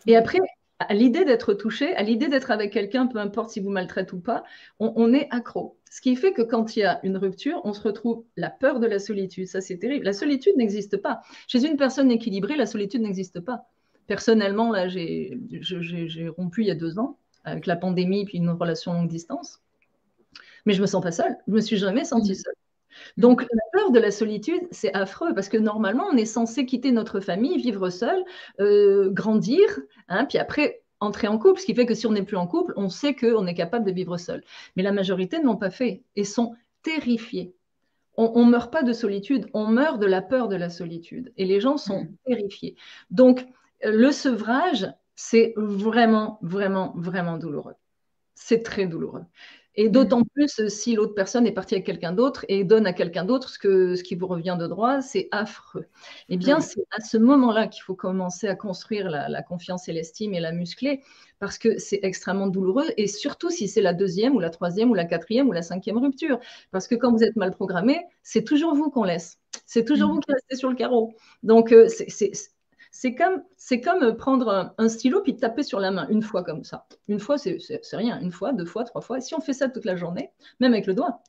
[SPEAKER 2] Et après, à l'idée d'être touché, à l'idée d'être avec quelqu'un, peu importe si vous maltraitez ou pas, on est accro. Ce qui fait que quand il y a une rupture, on se retrouve la peur de la solitude. Ça, c'est terrible. La solitude n'existe pas. Chez une personne équilibrée, la solitude n'existe pas. Personnellement, là, j'ai rompu il y a 2 ans avec la pandémie puis une relation longue distance. Mais je ne me sens pas seule. Je ne me suis jamais sentie seule. Donc, la peur de la solitude, c'est affreux parce que normalement, on est censé quitter notre famille, vivre seul, grandir, hein, puis après entrer en couple. Ce qui fait que si on n'est plus en couple, on sait qu'on est capable de vivre seul. Mais la majorité ne l'ont pas fait et sont terrifiés. On ne meurt pas de solitude, on meurt de la peur de la solitude. Et les gens sont terrifiés. Donc, le sevrage, c'est vraiment, vraiment, vraiment douloureux. C'est très douloureux. Et d'autant plus si l'autre personne est partie avec quelqu'un d'autre et donne à quelqu'un d'autre ce qui vous revient de droit, c'est affreux. Eh bien, c'est à ce moment-là qu'il faut commencer à construire la confiance et l'estime et la muscler, parce que c'est extrêmement douloureux, et surtout si c'est la deuxième ou la troisième ou la quatrième ou la cinquième rupture. Parce que quand vous êtes mal programmé, c'est toujours vous qu'on laisse. C'est toujours vous qui restez sur le carreau. Donc, c'est comme prendre un stylo puis taper sur la main une fois comme ça. Une fois, c'est rien. Une fois, deux fois, trois fois. Et si on fait ça toute la journée, même avec le doigt,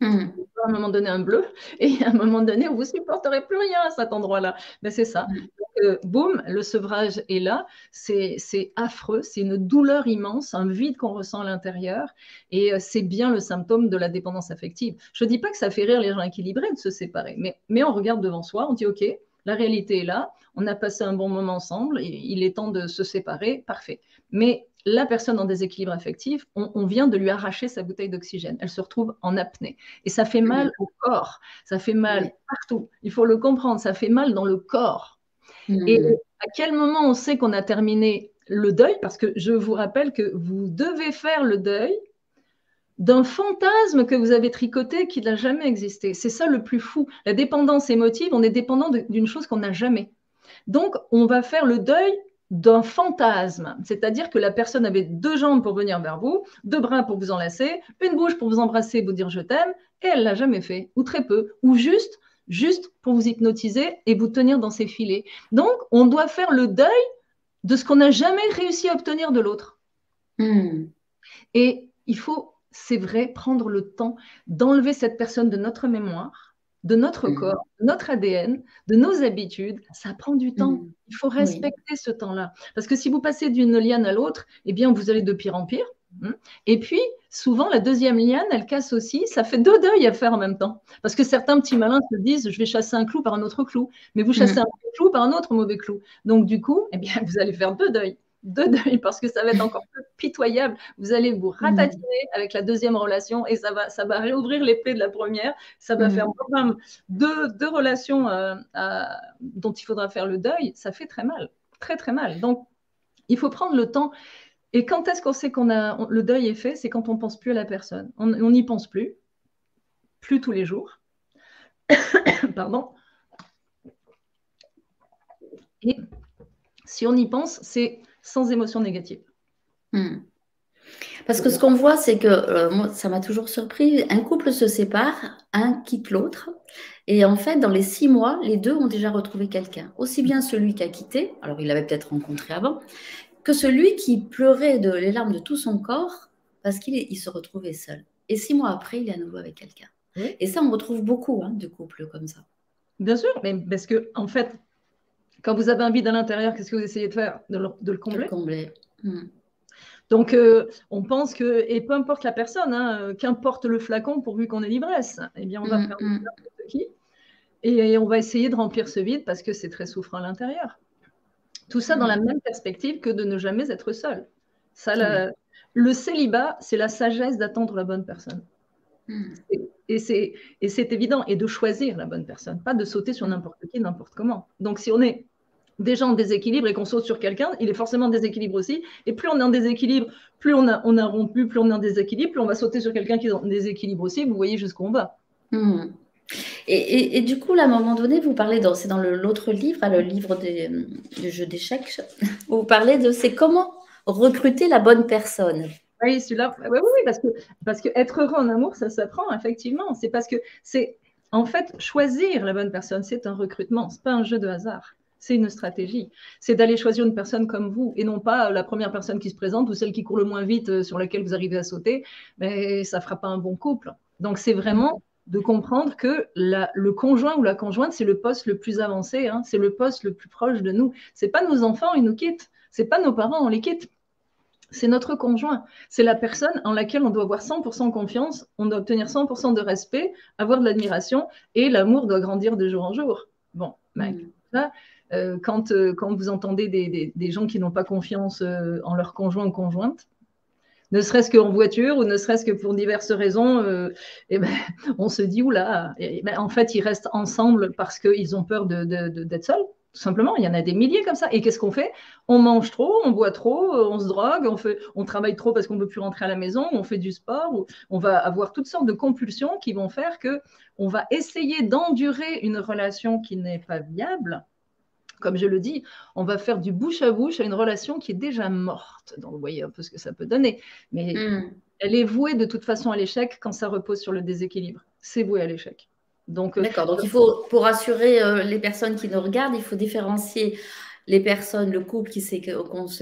[SPEAKER 2] à un moment donné un bleu, et à un moment donné, vous ne supporterez plus rien à cet endroit-là. Ben, c'est ça. Donc, boum, le sevrage est là. C'est affreux. C'est une douleur immense, un vide qu'on ressent à l'intérieur. Et c'est bien le symptôme de la dépendance affective. Je ne dis pas que ça fait rire les gens équilibrés de se séparer, mais on regarde devant soi, on dit OK, la réalité est là, on a passé un bon moment ensemble, il est temps de se séparer, parfait. Mais la personne en déséquilibre affectif, on vient de lui arracher sa bouteille d'oxygène. Elle se retrouve en apnée. Et ça fait mal au corps, ça fait mal partout. Il faut le comprendre, ça fait mal dans le corps. Et à quel moment on sait qu'on a terminé le deuil? Parce que je vous rappelle que vous devez faire le deuil d'un fantasme que vous avez tricoté qui n'a jamais existé. C'est ça le plus fou. La dépendance émotive, on est dépendant d'une chose qu'on n'a jamais. Donc, on va faire le deuil d'un fantasme, c'est-à-dire que la personne avait deux jambes pour venir vers vous, deux bras pour vous enlacer, une bouche pour vous embrasser, vous dire je t'aime, et elle ne l'a jamais fait, ou très peu, ou juste pour vous hypnotiser et vous tenir dans ses filets. Donc, on doit faire le deuil de ce qu'on n'a jamais réussi à obtenir de l'autre. Et il faut, c'est vrai, prendre le temps d'enlever cette personne de notre mémoire, de notre corps, de notre ADN, de nos habitudes. Ça prend du temps. Il faut respecter ce temps-là. Parce que si vous passez d'une liane à l'autre, eh bien, vous allez de pire en pire. Et puis, souvent, la deuxième liane, elle casse aussi. Ça fait deux deuils à faire en même temps. Parce que certains petits malins se disent, je vais chasser un clou par un autre clou. Mais vous chassez un mauvais clou par un autre mauvais clou. Donc, du coup, eh bien, vous allez faire deux deuils. Parce que ça va être encore plus pitoyable. Vous allez vous ratatiner avec la deuxième relation et ça va réouvrir les plaies de la première. Ça va faire deux relations dont il faudra faire le deuil. Ça fait très mal, très très mal. Donc, il faut prendre le temps. Et quand est-ce qu'on sait le deuil est fait? C'est quand on ne pense plus à la personne. On n'y pense plus tous les jours. Pardon. Et si on y pense, c'est sans émotion négative.
[SPEAKER 1] Parce que ce qu'on voit, c'est que, moi, ça m'a toujours surpris, un couple se sépare, un quitte l'autre, et en fait, dans les 6 mois, les deux ont déjà retrouvé quelqu'un. Aussi bien celui qui a quitté, alors il l'avait peut-être rencontré avant, que celui qui pleurait les larmes de tout son corps parce qu'il se retrouvait seul. Et 6 mois après, il est à nouveau avec quelqu'un. Et ça, on retrouve beaucoup de couples comme ça.
[SPEAKER 2] Bien sûr, mais parce que, en fait, quand vous avez un vide à l'intérieur, qu'est-ce que vous essayez de faire? De le combler.
[SPEAKER 1] De le combler.
[SPEAKER 2] Donc, on pense que, et peu importe la personne, qu'importe le flacon pourvu qu'on ait l'ivresse, eh bien, on va prendre n'importe qui et on va essayer de remplir ce vide parce que c'est très souffrant à l'intérieur. Tout ça dans la même perspective que de ne jamais être seul. Ça, le célibat, c'est la sagesse d'attendre la bonne personne. Et c'est évident. Et de choisir la bonne personne, pas de sauter sur n'importe qui, n'importe comment. Donc, si on est déjà en déséquilibre et qu'on saute sur quelqu'un, il est forcément en déséquilibre aussi. Et plus on est en déséquilibre, plus on a rompu, plus on est en déséquilibre, plus on va sauter sur quelqu'un qui est en déséquilibre aussi. Vous voyez jusqu'où on va.
[SPEAKER 1] Et du coup, là, à un moment donné, vous parlez, c'est dans l'autre livre, le livre du jeu d'échecs, vous parlez de c'est comment recruter la bonne personne.
[SPEAKER 2] Oui, celui-là, oui, parce que être heureux en amour, ça s'apprend, effectivement. C'est parce que c'est, en fait, choisir la bonne personne, c'est un recrutement, c'est pas un jeu de hasard. C'est une stratégie. C'est d'aller choisir une personne comme vous et non pas la première personne qui se présente ou celle qui court le moins vite sur laquelle vous arrivez à sauter. Mais ça ne fera pas un bon couple. Donc, c'est vraiment de comprendre que le conjoint ou la conjointe, c'est le poste le plus avancé. C'est le poste le plus proche de nous. Ce n'est pas nos enfants, ils nous quittent. Ce n'est pas nos parents, on les quitte. C'est notre conjoint. C'est la personne en laquelle on doit avoir 100% confiance, on doit obtenir 100% de respect, avoir de l'admiration et l'amour doit grandir de jour en jour. Bon, ça, quand vous entendez des gens qui n'ont pas confiance en leur conjoint ou conjointe, ne serait-ce qu'en voiture ou ne serait-ce que pour diverses raisons, on se dit, oula, en fait, ils restent ensemble parce qu'ils ont peur d'être seuls, Tout simplement, il y en a des milliers comme ça. Et qu'est-ce qu'on fait? On mange trop, on boit trop, on se drogue, on travaille trop parce qu'on ne peut plus rentrer à la maison, on fait du sport, ou on va avoir toutes sortes de compulsions qui vont faire qu'on va essayer d'endurer une relation qui n'est pas viable. Comme je le dis, on va faire du bouche à bouche à une relation qui est déjà morte. Donc, vous voyez un peu ce que ça peut donner. Mais elle est vouée de toute façon à l'échec quand ça repose sur le déséquilibre. C'est voué à l'échec.
[SPEAKER 1] D'accord, donc il faut, pour assurer les personnes qui nous regardent, il faut différencier les personnes, le couple qui s'est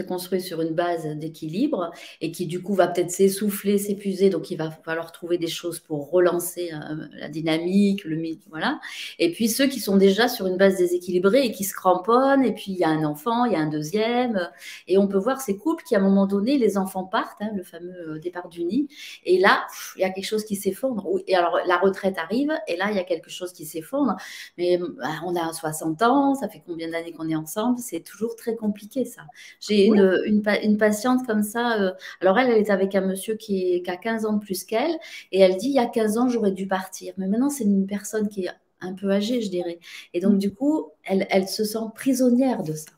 [SPEAKER 1] construit sur une base d'équilibre et qui du coup va peut-être s'essouffler, s'épuiser, donc il va falloir trouver des choses pour relancer la dynamique, le mythe, voilà. Et puis ceux qui sont déjà sur une base déséquilibrée et qui se cramponnent, et puis il y a un enfant, il y a un deuxième, et on peut voir ces couples qui à un moment donné, les enfants partent, hein, le fameux départ du nid, et là, il y a quelque chose qui s'effondre. Et alors la retraite arrive, et là il y a quelque chose qui s'effondre, mais on a 60 ans, ça fait combien d'années qu'on est ensemble, c'est toujours très compliqué, ça. J'ai une patiente comme ça. Alors, elle est avec un monsieur qui a 15 ans de plus qu'elle. Et elle dit, il y a 15 ans, j'aurais dû partir. Mais maintenant, c'est une personne qui est un peu âgée, je dirais. Et donc, du coup, elle se sent prisonnière de ça.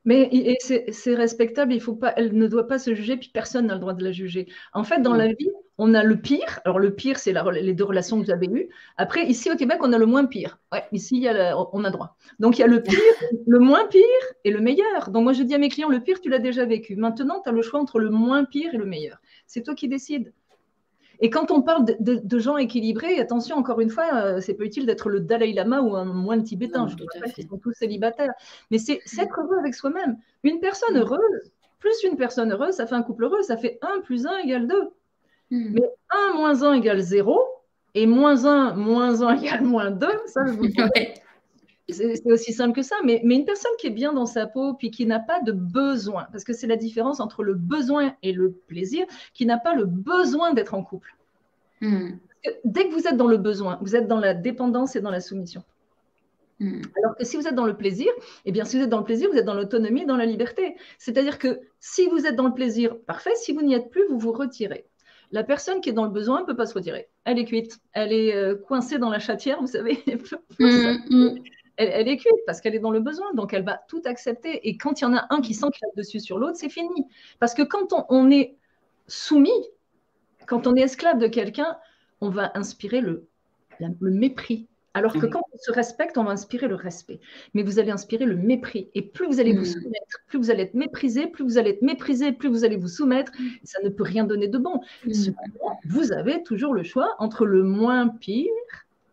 [SPEAKER 2] Mais c'est respectable, elle ne doit pas se juger, puis personne n'a le droit de la juger. En fait, dans la vie, on a le pire. Alors, le pire, c'est les deux relations que vous avez eues. Après, ici au Québec, on a le moins pire. Ouais, ici, on a droit. Donc, il y a le pire, le moins pire et le meilleur. Donc, moi, je dis à mes clients, le pire, tu l'as déjà vécu. Maintenant, tu as le choix entre le moins pire et le meilleur. C'est toi qui décides. Et quand on parle de gens équilibrés, attention, encore une fois, c'est pas utile d'être le Dalai Lama ou un moine tibétain. Je ne dis pas qu'ils sont tous célibataires. Mais c'est être heureux avec soi-même. Une personne heureuse, plus une personne heureuse, ça fait un couple heureux, ça fait 1 + 1 = 2. Mais 1 - 1 = 0 et -1 - 1 = -2, ça, je vous le dis. C'est aussi simple que ça, mais une personne qui est bien dans sa peau, puis qui n'a pas de besoin, parce que c'est la différence entre le besoin et le plaisir, qui n'a pas le besoin d'être en couple. Parce que dès que vous êtes dans le besoin, vous êtes dans la dépendance et dans la soumission. Alors que si vous êtes dans le plaisir, eh bien, si vous êtes dans le plaisir, vous êtes dans l'autonomie, dans la liberté. C'est-à-dire que si vous êtes dans le plaisir, parfait, si vous n'y êtes plus, vous vous retirez. La personne qui est dans le besoin ne peut pas se retirer. Elle est cuite. Elle est coincée dans la chatière, vous savez. Elle est cuite parce qu'elle est dans le besoin, donc elle va tout accepter. Et quand il y en a un qui s'enclave dessus sur l'autre, c'est fini. Parce que quand on est soumis, quand on est esclave de quelqu'un, on va inspirer le mépris. Alors que quand on se respecte, on va inspirer le respect. Mais vous allez inspirer le mépris. Et plus vous allez vous soumettre, plus vous allez être méprisé, plus vous allez être méprisé, plus vous allez vous soumettre. Et ça ne peut rien donner de bon. Cependant, vous avez toujours le choix entre le moins pire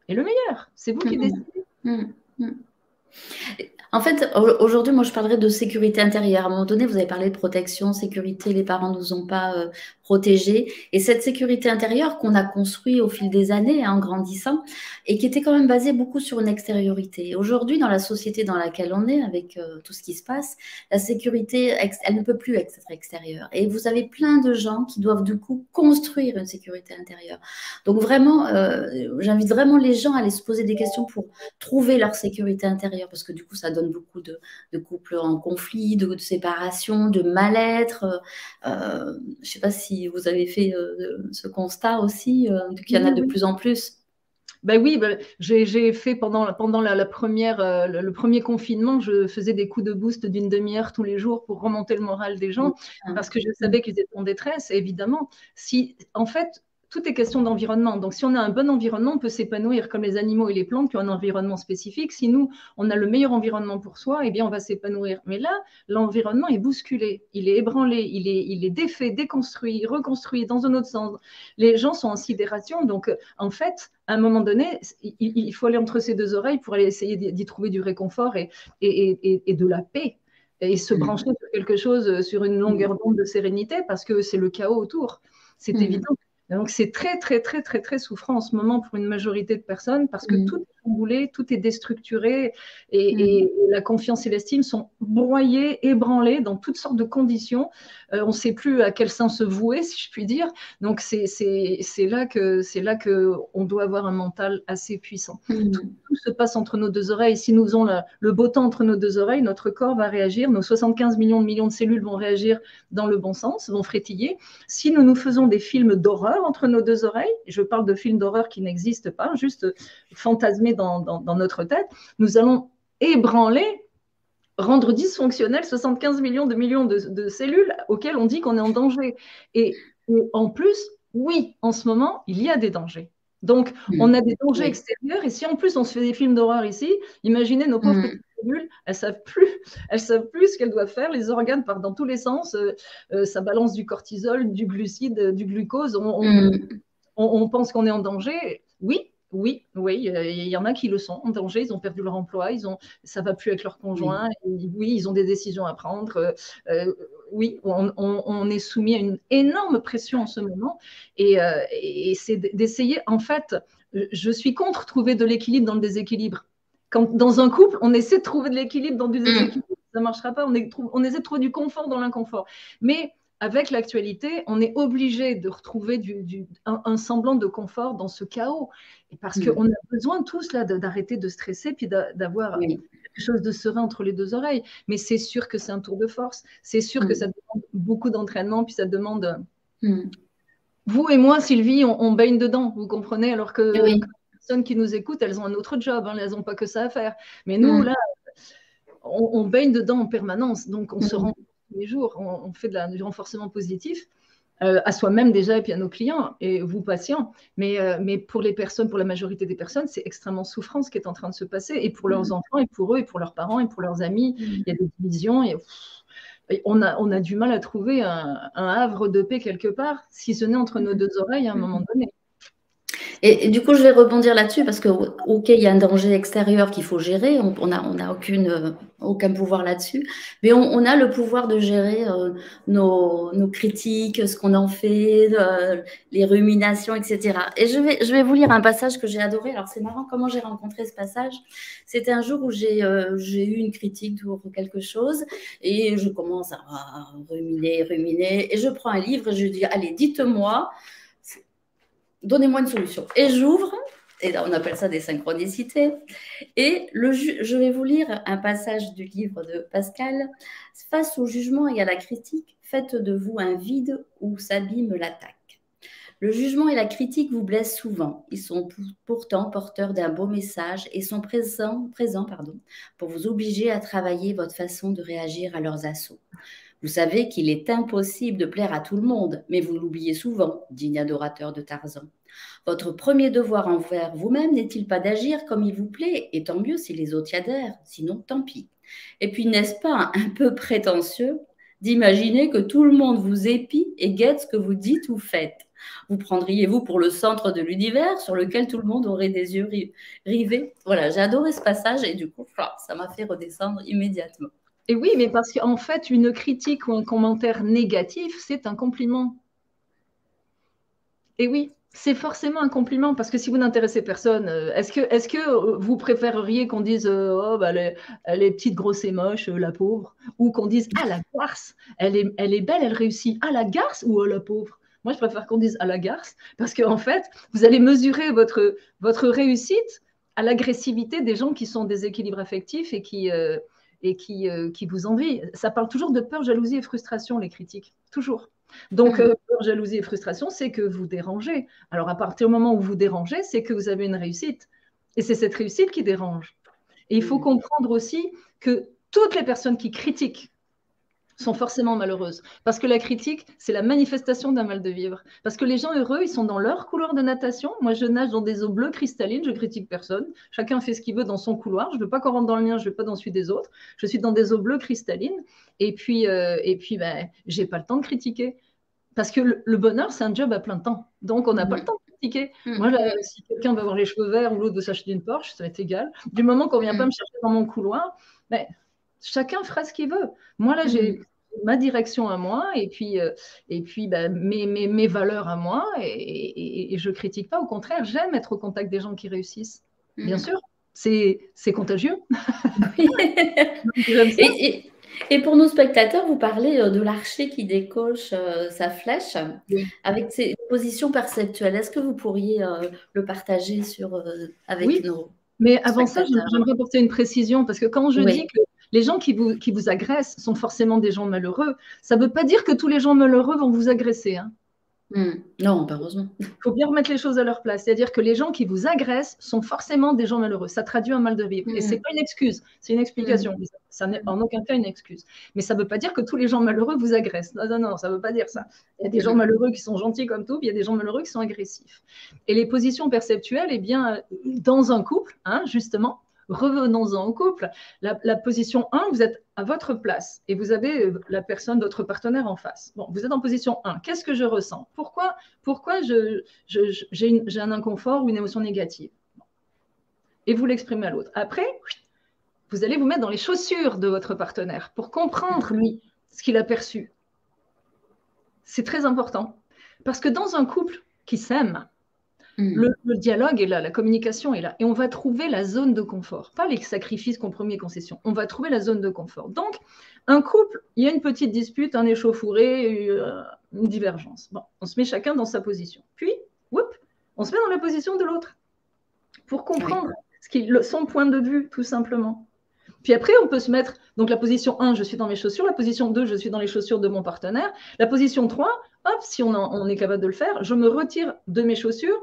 [SPEAKER 2] et le meilleur. C'est vous qui décidez.
[SPEAKER 1] En fait, aujourd'hui, moi, je parlerais de sécurité intérieure. À un moment donné, vous avez parlé de protection, sécurité, les parents ne nous ont pas protégés. Et cette sécurité intérieure qu'on a construite au fil des années, en grandissant, et qui était quand même basée beaucoup sur une extériorité. Aujourd'hui, dans la société dans laquelle on est, avec tout ce qui se passe, la sécurité, elle ne peut plus être extérieure. Et vous avez plein de gens qui doivent du coup construire une sécurité intérieure. Donc vraiment, j'invite vraiment les gens à aller se poser des questions pour trouver leur sécurité intérieure, parce que du coup, ça donne beaucoup de couples en conflit, de séparation, de mal-être. Je ne sais pas si vous avez fait ce constat aussi, qu'il y en a de plus en plus.
[SPEAKER 2] Ben oui, j'ai fait pendant le premier confinement, je faisais des coups de boost d'une demi-heure tous les jours pour remonter le moral des gens, parce que je savais qu'ils étaient en détresse. Et évidemment, en fait, tout est question d'environnement. Donc, si on a un bon environnement, on peut s'épanouir comme les animaux et les plantes qui ont un environnement spécifique. Si nous, on a le meilleur environnement pour soi, eh bien, on va s'épanouir. Mais là, l'environnement est bousculé, il est ébranlé, il est défait, déconstruit, reconstruit dans un autre sens. Les gens sont en sidération. Donc, en fait, à un moment donné, il faut aller entre ces deux oreilles pour aller essayer d'y trouver du réconfort et de la paix. Et se brancher sur quelque chose, sur une longueur d'onde de sérénité, parce que c'est le chaos autour. C'est évident. Donc, c'est très, très, très, très, très souffrant en ce moment pour une majorité de personnes, parce que tout est chamboulé, tout est déstructuré, et la confiance et l'estime sont broyées, ébranlées dans toutes sortes de conditions. On ne sait plus à quel sein se vouer, si je puis dire. Donc, c'est là qu'on doit avoir un mental assez puissant. Tout se passe entre nos deux oreilles. Si nous faisons le beau temps entre nos deux oreilles, notre corps va réagir, nos 75 millions de cellules vont réagir dans le bon sens, vont frétiller. Si nous faisons des films d'horreur entre nos deux oreilles, je parle de films d'horreur qui n'existent pas, juste fantasmés dans notre tête, nous allons ébranler rendre dysfonctionnels 75 millions de cellules auxquelles on dit qu'on est en danger. Et en plus, oui, en ce moment, il y a des dangers. Donc, on a des dangers
[SPEAKER 1] Oui.
[SPEAKER 2] extérieurs. Et si en plus on se fait des films d'horreur ici, imaginez nos pauvres petites cellules, elles savent plus ce qu'elles doivent faire. Les organes partent dans tous les sens. Ça balance du cortisol, du glucide, du glucose. On pense qu'on est en danger. Oui, oui, oui, il y en a qui le sont en danger, ils ont perdu leur emploi, ça ne va plus avec leur conjoint, oui, ils ont des décisions à prendre, oui, on est soumis à une énorme pression en ce moment, et c'est d'essayer, en fait, je suis contre trouver de l'équilibre dans le déséquilibre. Quand dans un couple, on essaie de trouver de l'équilibre dans du déséquilibre, ça ne marchera pas, on essaie de trouver du confort dans l'inconfort. Mais avec l'actualité, on est obligé de retrouver un semblant de confort dans ce chaos. Et parce qu'on a besoin tous là d'arrêter de stresser puis d'avoir quelque chose de serein entre les deux oreilles. Mais c'est sûr que c'est un tour de force. C'est sûr que ça demande beaucoup d'entraînement, puis ça demande... Vous et moi, Sylvie, on baigne dedans, vous comprenez? Alors que les personnes qui nous écoutent, elles ont un autre job, hein, elles n'ont pas que ça à faire. Mais nous, là, on baigne dedans en permanence. Donc, on se rend tous les jours, on fait du renforcement positif à soi-même déjà et puis à nos clients et vous patients. Mais pour les personnes, pour la majorité des personnes, c'est extrêmement souffrant ce qui est en train de se passer et pour leurs enfants et pour eux et pour leurs parents et pour leurs amis. Il y a des divisions et on a du mal à trouver un havre de paix quelque part, si ce n'est entre nos deux oreilles à un moment donné.
[SPEAKER 1] Et du coup, je vais rebondir là-dessus parce que, OK, il y a un danger extérieur qu'il faut gérer. On n'a aucun pouvoir là-dessus. Mais on a le pouvoir de gérer nos critiques, ce qu'on en fait, les ruminations, etc. Et je vais vous lire un passage que j'ai adoré. Alors, c'est marrant comment j'ai rencontré ce passage. C'était un jour où j'ai eu une critique pour quelque chose et je commence à ruminer. Et je prends un livre et je dis, allez, dites-moi. Donnez-moi une solution. Et j'ouvre, et là on appelle ça des synchronicités, et je vais vous lire un passage du livre de Pascal. Face au jugement et à la critique, faites de vous un vide où s'abîme l'attaque. Le jugement et la critique vous blessent souvent. Ils sont pourtant porteurs d'un beau message et sont présents pour vous obliger à travailler votre façon de réagir à leurs assauts. Vous savez qu'il est impossible de plaire à tout le monde, mais vous l'oubliez souvent, digne adorateur de Tarzan. Votre premier devoir envers vous-même n'est-il pas d'agir comme il vous plaît, et tant mieux si les autres y adhèrent, sinon tant pis. Et puis n'est-ce pas un peu prétentieux d'imaginer que tout le monde vous épie et guette ce que vous dites ou faites? Vous prendriez-vous pour le centre de l'univers sur lequel tout le monde aurait des yeux rivés? Voilà, j'ai adoré ce passage et du coup, ça m'a fait redescendre immédiatement.
[SPEAKER 2] Et oui, mais parce qu'en fait, une critique ou un commentaire négatif, c'est un compliment. Et oui, c'est forcément un compliment parce que si vous n'intéressez personne, est-ce que vous préféreriez qu'on dise oh, bah, elle est petite, grosse et moche, la pauvre, ou qu'on dise ah la garce, elle est belle, elle réussit, ah la garce ou oh la pauvre? Moi, je préfère qu'on dise à la garce parce qu'en fait, vous allez mesurer votre réussite à l'agressivité des gens qui sont en déséquilibre affectif et qui vous envient. Ça parle toujours de peur, jalousie et frustration, les critiques. Toujours. Donc, peur, jalousie et frustration, c'est que vous dérangez. Alors, à partir du moment où vous dérangez, c'est que vous avez une réussite. Et c'est cette réussite qui dérange. Et il faut comprendre aussi que toutes les personnes qui critiquent sont forcément malheureuses. Parce que la critique, c'est la manifestation d'un mal de vivre. Parce que les gens heureux, ils sont dans leur couloir de natation. Moi, je nage dans des eaux bleues cristallines, je critique personne. Chacun fait ce qu'il veut dans son couloir. Je ne veux pas qu'on rentre dans le mien, je ne veux pas dans celui des autres. Je suis dans des eaux bleues cristallines. Et puis je n'ai pas le temps de critiquer. Parce que le bonheur, c'est un job à plein temps. Donc, on n'a pas le temps de critiquer. Moi, là, si quelqu'un veut avoir les cheveux verts ou l'autre veut s'acheter une Porsche, ça va être égal. Du moment qu'on ne vient pas me chercher dans mon couloir, chacun fera ce qu'il veut. Moi, là, j'ai ma direction à moi et puis mes valeurs à moi et je ne critique pas. Au contraire, j'aime être au contact des gens qui réussissent. Bien sûr, c'est contagieux.
[SPEAKER 1] Oui. Et pour nos spectateurs, vous parlez de l'archer qui décoche sa flèche avec ses positions perceptuelles. Est-ce que vous pourriez le partager avec nos
[SPEAKER 2] mais avant ça, j'aimerais apporter une précision parce que quand je dis que les gens qui vous agressent sont forcément des gens malheureux, ça ne veut pas dire que tous les gens malheureux vont vous agresser. Hein.
[SPEAKER 1] Non, pas heureusement.
[SPEAKER 2] Il faut bien remettre les choses à leur place. C'est-à-dire que les gens qui vous agressent sont forcément des gens malheureux. Ça traduit un mal de vivre. Et ce n'est pas une excuse, c'est une explication. Ça n'est en aucun cas une excuse. Mais ça ne veut pas dire que tous les gens malheureux vous agressent. Non, non, non, ça ne veut pas dire ça. Il y a des gens malheureux qui sont gentils comme tout, puis il y a des gens malheureux qui sont agressifs. Et les positions perceptuelles, eh bien, dans un couple, hein, justement, revenons-en au couple. La position 1, vous êtes à votre place et vous avez la personne, votre partenaire en face. Bon, vous êtes en position 1. Qu'est-ce que je ressens? Pourquoi j'ai un inconfort ou une émotion négative? Et vous l'exprimez à l'autre. Après, vous allez vous mettre dans les chaussures de votre partenaire pour comprendre, lui, ce qu'il a perçu. C'est très important. Parce que dans un couple qui s'aime, le dialogue est là, la communication est là. Et on va trouver la zone de confort. Pas les sacrifices, compromis et concessions. On va trouver la zone de confort. Donc, un couple, il y a une petite dispute, un échauffouré, une divergence. Bon, on se met chacun dans sa position. Puis, on se met dans la position de l'autre pour comprendre son point de vue, tout simplement. Puis après, on peut se mettre, donc la position 1, je suis dans mes chaussures, la position 2, je suis dans les chaussures de mon partenaire, la position 3, hop, si on est capable de le faire, je me retire de mes chaussures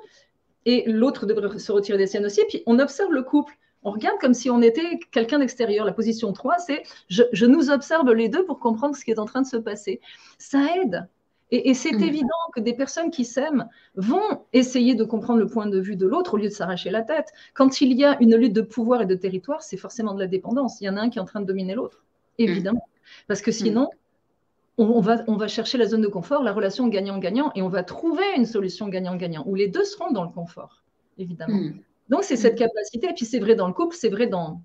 [SPEAKER 2] et l'autre devrait se retirer des siennes aussi, puis on observe le couple. On regarde comme si on était quelqu'un d'extérieur. La position 3, c'est je nous observe les deux pour comprendre ce qui est en train de se passer. Ça aide. Et c'est évident que des personnes qui s'aiment vont essayer de comprendre le point de vue de l'autre au lieu de s'arracher la tête. Quand il y a une lutte de pouvoir et de territoire, c'est forcément de la dépendance. Il y en a un qui est en train de dominer l'autre, évidemment. Parce que sinon, on va chercher la zone de confort, la relation gagnant-gagnant, et on va trouver une solution gagnant-gagnant, où les deux seront dans le confort, évidemment. Donc, c'est cette capacité, et puis c'est vrai dans le couple, c'est vrai dans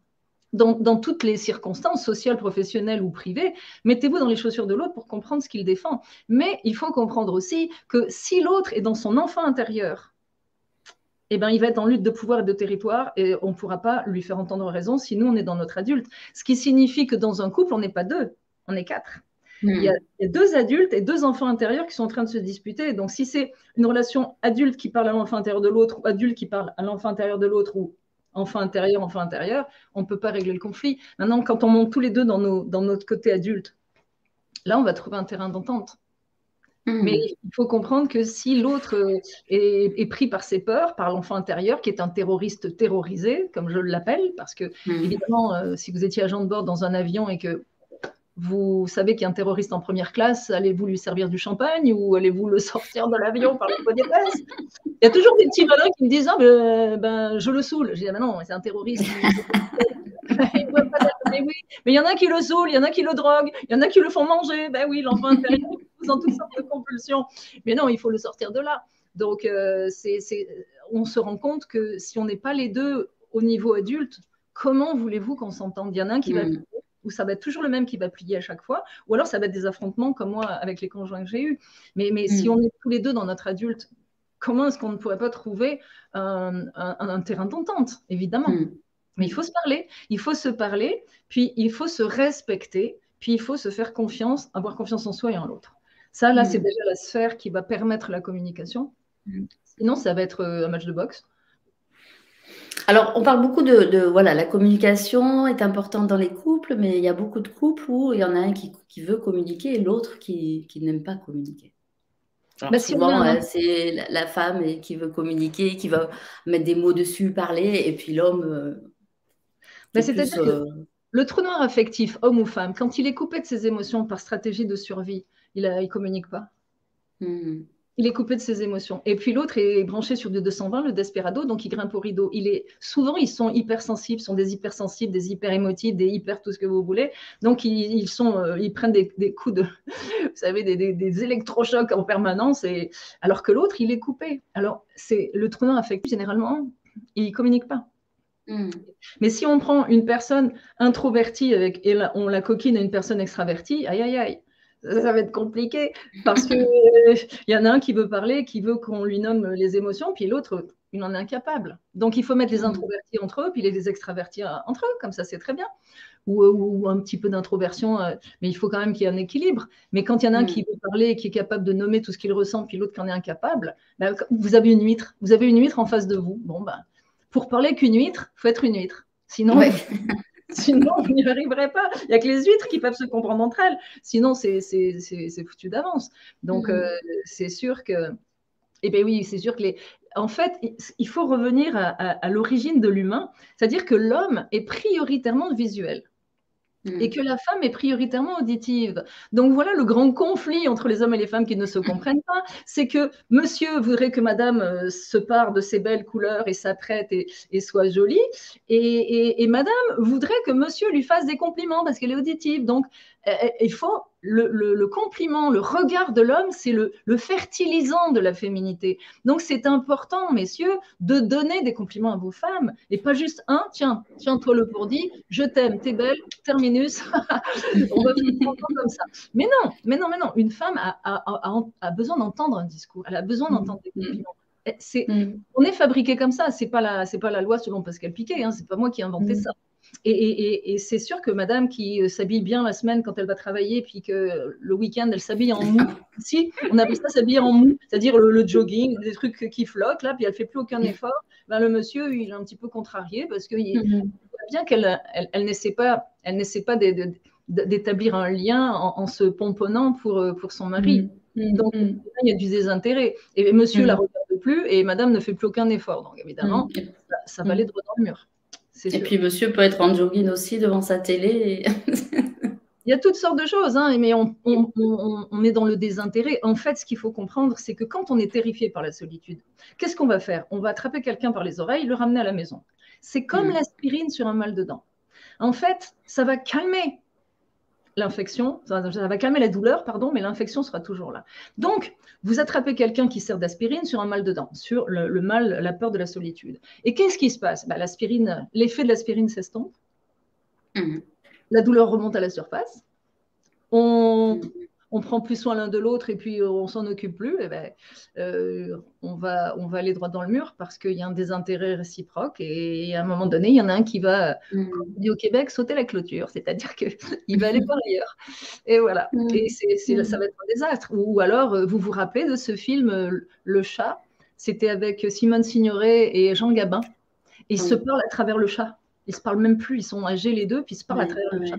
[SPEAKER 2] toutes les circonstances, sociales, professionnelles ou privées. Mettez-vous dans les chaussures de l'autre pour comprendre ce qu'il défend. Mais il faut comprendre aussi que si l'autre est dans son enfant intérieur, eh ben, il va être en lutte de pouvoir et de territoire et on ne pourra pas lui faire entendre raison si nous, on est dans notre adulte. Ce qui signifie que dans un couple, on n'est pas deux, on est quatre. Il y a deux adultes et deux enfants intérieurs qui sont en train de se disputer. Donc, si c'est une relation adulte qui parle à l'enfant intérieur de l'autre, ou adulte qui parle à l'enfant intérieur de l'autre, ou enfant intérieur, on ne peut pas régler le conflit. Maintenant, quand on monte tous les deux dans notre côté adulte, là, on va trouver un terrain d'entente. Mais il faut comprendre que si l'autre est pris par ses peurs, par l'enfant intérieur, qui est un terroriste terrorisé, comme je l'appelle, parce que, évidemment, si vous étiez agent de bord dans un avion et que vous savez qu'il y a un terroriste en première classe, allez-vous lui servir du champagne ou allez-vous le sortir de l'avion par le pot des fesses? Il y a toujours des petits malins qui me disent je le saoule. Je dis non, c'est un terroriste. Mais il y en a qui le saoulent, il y en a qui le droguent, il y en a qui le font manger. Ben oui, l'enfant intérieur dans toutes sortes de compulsions. Mais non, il faut le sortir de là. Donc, on se rend compte que si on n'est pas les deux au niveau adulte, comment voulez-vous qu'on s'entende? Il y en a un qui va plier, ou ça va être toujours le même qui va plier à chaque fois, ou alors ça va être des affrontements comme moi avec les conjoints que j'ai eus. Mais si on est tous les deux dans notre adulte, comment est-ce qu'on ne pourrait pas trouver un terrain d'entente, évidemment? Mais il faut se parler, puis il faut se respecter, puis il faut se faire confiance, avoir confiance en soi et en l'autre. Ça, là, c'est déjà la sphère qui va permettre la communication. Sinon, ça va être un match de boxe.
[SPEAKER 1] Alors, on parle beaucoup voilà, la communication est importante dans les couples, mais il y a beaucoup de couples où il y en a un qui veut communiquer et l'autre qui n'aime pas communiquer. Alors, souvent, c'est la femme qui veut communiquer, qui va mettre des mots dessus, parler, et puis l'homme...
[SPEAKER 2] c'est-à-dire que le trou noir affectif, homme ou femme, quand il est coupé de ses émotions par stratégie de survie, il ne communique pas. Il est coupé de ses émotions. Et puis l'autre est branché sur du 220, le desperado, donc il grimpe au rideau. Souvent, ils sont hypersensibles, sont des hypersensibles, des hyper émotifs, des hyper tout ce que vous voulez. Donc, ils prennent des coups de, vous savez, des électrochocs en permanence, alors que l'autre, il est coupé. Alors, c'est le trou noir affectif, généralement, il ne communique pas. Mais si on prend une personne introvertie et on la coquine à une personne extravertie, aïe, aïe, aïe. Ça va être compliqué parce qu'il y en a un qui veut parler, qui veut qu'on lui nomme les émotions, puis l'autre, il en est incapable. Donc, il faut mettre les introvertis entre eux, puis les extravertis entre eux, comme ça, c'est très bien. Ou un petit peu d'introversion, mais il faut quand même qu'il y ait un équilibre. Mais quand il y en a un qui veut parler, qui est capable de nommer tout ce qu'il ressent, puis l'autre qui en est incapable, vous avez une huître en face de vous. Bon, pour parler qu'une huître, il faut être une huître. Sinon, Sinon, on n'y arriverait pas. Il n'y a que les huîtres qui peuvent se comprendre entre elles. Sinon, c'est foutu d'avance. Donc, c'est sûr que… Eh bien oui, c'est sûr que en fait, il faut revenir à l'origine de l'humain, c'est-à-dire que l'homme est prioritairement visuel et que la femme est prioritairement auditive. Donc voilà le grand conflit entre les hommes et les femmes qui ne se comprennent pas, c'est que monsieur voudrait que madame se pare de ses belles couleurs et s'apprête et soit jolie, et madame voudrait que monsieur lui fasse des compliments parce qu'elle est auditive. Donc il faut le compliment, le regard de l'homme, c'est le fertilisant de la féminité. Donc c'est important, messieurs, de donner des compliments à vos femmes et pas juste un, tiens toi le pourdi, je t'aime, t'es belle, terminus, on va faire comme ça. Mais non, une femme a besoin d'entendre un discours, elle a besoin d'entendre des compliments. On est fabriqué comme ça, c'est pas la loi selon Pascal Piquet, hein, c'est pas moi qui ai inventé ça. Et c'est sûr que madame qui s'habille bien la semaine quand elle va travailler, puis que le week-end, elle s'habille en mou. Si, on appelle ça s'habiller en mou, c'est-à-dire le jogging, des trucs qui flottent, là, puis elle ne fait plus aucun effort. Ben, le monsieur, il est un petit peu contrarié parce qu'il voit bien qu'elle n'essaie pas d'établir un lien en se pomponnant pour son mari. Donc, il y a du désintérêt. Et monsieur ne la regarde plus et madame ne fait plus aucun effort. Donc, évidemment, ça va aller droit dans le mur.
[SPEAKER 1] Et puis monsieur peut être en jogging aussi devant sa télé.
[SPEAKER 2] Il y a toutes sortes de choses, hein, mais on est dans le désintérêt. En fait, ce qu'il faut comprendre, c'est que quand on est terrifié par la solitude, qu'est-ce qu'on va faire? On va attraper quelqu'un par les oreilles, le ramener à la maison. C'est comme l'aspirine sur un mal de dents. En fait, ça va calmer l'infection, ça va calmer la douleur, pardon, mais l'infection sera toujours là. Donc, vous attrapez quelqu'un qui sert d'aspirine sur un mal de dents, sur le mal, la peur de la solitude. Et qu'est-ce qui se passe? L'aspirine, l'effet de l'aspirine s'estompe, la douleur remonte à la surface, on prend plus soin l'un de l'autre et puis on s'en occupe plus, et on va aller droit dans le mur parce qu'il y a un désintérêt réciproque et à un moment donné, il y en a un qui va, comme on dit au Québec, sauter la clôture, c'est-à-dire qu'il va aller par ailleurs. Et voilà, et ça va être un désastre. Ou alors, vous vous rappelez de ce film Le Chat? C'était avec Simone Signoret et Jean Gabin. Ils se parlent à travers le chat. Ils ne se parlent même plus, ils sont âgés les deux, puis ils se parlent à travers le chat.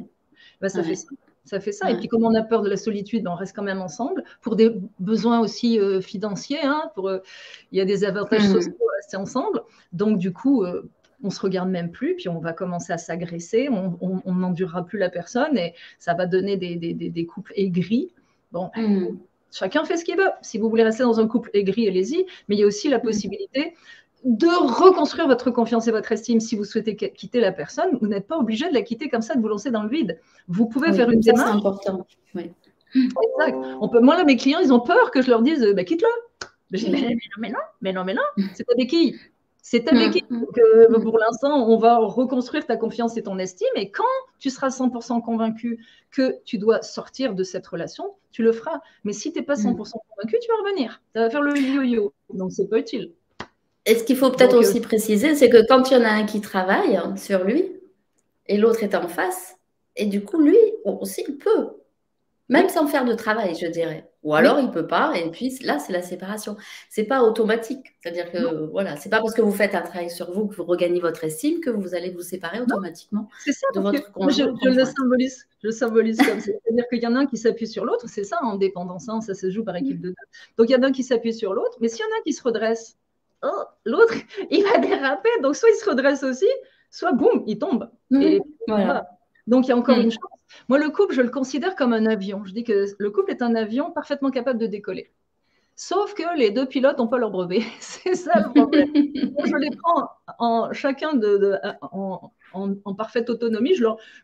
[SPEAKER 2] Ça fait ça. Ça fait ça. Et puis, comme on a peur de la solitude, on reste quand même ensemble pour des besoins aussi financiers. Hein, il y a des avantages sociaux à rester ensemble. Donc, du coup, on ne se regarde même plus. Puis, on va commencer à s'agresser. On n'endurera plus la personne et ça va donner des couples aigris. Bon, chacun fait ce qu'il veut. Si vous voulez rester dans un couple aigri, allez-y. Mais il y a aussi la possibilité de reconstruire votre confiance et votre estime. Si vous souhaitez quitter la personne, vous n'êtes pas obligé de la quitter comme ça, de vous lancer dans le vide. Vous pouvez faire une démarche.
[SPEAKER 1] C'est important. Oui.
[SPEAKER 2] Exact. Moi, là, mes clients, ils ont peur que je leur dise quitte-le. Mais non. C'est avec qui? C'est avec qui? Donc, pour l'instant, on va reconstruire ta confiance et ton estime. Et quand tu seras 100% convaincu que tu dois sortir de cette relation, tu le feras. Mais si tu n'es pas 100% convaincu, tu vas revenir. Ça va faire le yo-yo. Donc, c'est pas utile.
[SPEAKER 1] Et ce qu'il faut peut-être aussi préciser, c'est que quand il y en a un qui travaille sur lui et l'autre est en face, et du coup, lui aussi, il peut, même sans faire de travail, je dirais. Ou alors, il ne peut pas, et puis là, c'est la séparation. Ce n'est pas automatique. C'est-à-dire que, voilà, ce n'est pas parce que vous faites un travail sur vous que vous regagnez votre estime que vous allez vous séparer automatiquement de votre conjoint.
[SPEAKER 2] Je le symbolise comme ça. C'est-à-dire qu'il y en a un qui s'appuie sur l'autre, c'est ça en dépendance, hein, ça se joue par équipe de deux. Donc, il y en a un qui s'appuie sur l'autre, mais s'il y en a un qui se redresse, l'autre, il va déraper. Donc, soit il se redresse aussi, soit boum, il tombe. Et voilà. Donc, il y a encore une chance. Moi, le couple, je le considère comme un avion. Je dis que le couple est un avion parfaitement capable de décoller. Sauf que les deux pilotes n'ont pas leur brevet. C'est ça le problème. Donc, je les prends chacun en parfaite autonomie.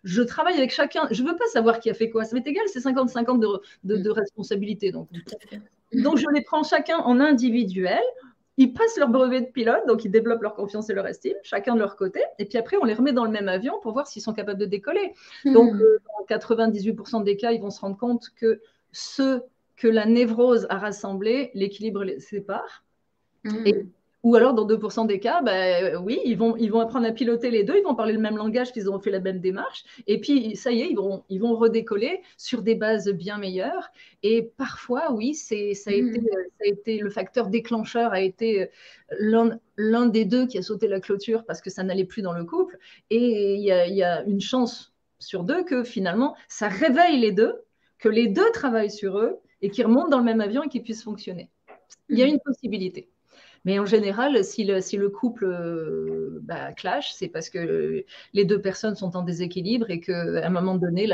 [SPEAKER 2] Je travaille avec chacun. Je ne veux pas savoir qui a fait quoi. Ça m'est égal, c'est 50-50 de responsabilité. Donc, je les prends chacun en individuel. Ils passent leur brevet de pilote, donc ils développent leur confiance et leur estime, chacun de leur côté. Et puis après, on les remet dans le même avion pour voir s'ils sont capables de décoller. Donc, dans 98% des cas, ils vont se rendre compte que ceux que la névrose a rassemblés, l'équilibre les sépare. Et Ou alors, dans 2% des cas, oui, ils vont apprendre à piloter les deux, ils vont parler le même langage, qu'ils auront fait la même démarche. Et puis, ça y est, ils vont redécoller sur des bases bien meilleures. Et parfois, oui, ça a été le facteur déclencheur, a été l'un des deux qui a sauté la clôture parce que ça n'allait plus dans le couple. Et il y a une chance sur deux que finalement, ça réveille les deux, que les deux travaillent sur eux et qu'ils remontent dans le même avion et qu'ils puissent fonctionner. Il y a une possibilité. Mais en général, si le couple clash, c'est parce que les deux personnes sont en déséquilibre et qu'à un moment donné,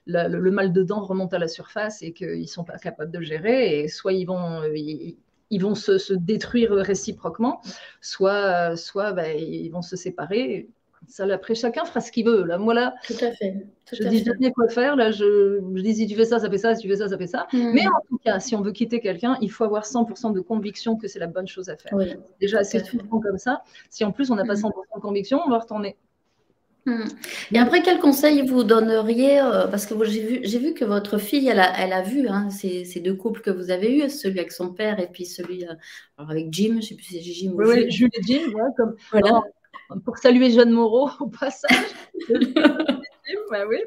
[SPEAKER 2] le mal de dents remonte à la surface et qu'ils ne sont pas capables de le gérer. Et soit ils vont se détruire réciproquement, soit ils vont se séparer. Ça, après, chacun fera ce qu'il veut. Là, moi, là,
[SPEAKER 1] tout à fait.
[SPEAKER 2] Je dis jamais quoi faire. Là, je dis si tu fais ça, ça fait ça. Si tu fais ça, ça fait ça. Mais en tout cas, si on veut quitter quelqu'un, il faut avoir 100% de conviction que c'est la bonne chose à faire.
[SPEAKER 1] Oui,
[SPEAKER 2] c'est déjà assez souvent comme ça. Si en plus on n'a pas 100% de conviction, on va retourner.
[SPEAKER 1] Et après, quel conseil vous donneriez, parce que j'ai vu que votre fille, elle a vu ces deux couples que vous avez eus, celui avec son père et puis celui avec Jim, je ne sais plus si c'est Jim ou
[SPEAKER 2] oui, Jules et Jim, ouais, comme
[SPEAKER 1] voilà.
[SPEAKER 2] Pour saluer Jeanne Moreau au passage. Oui.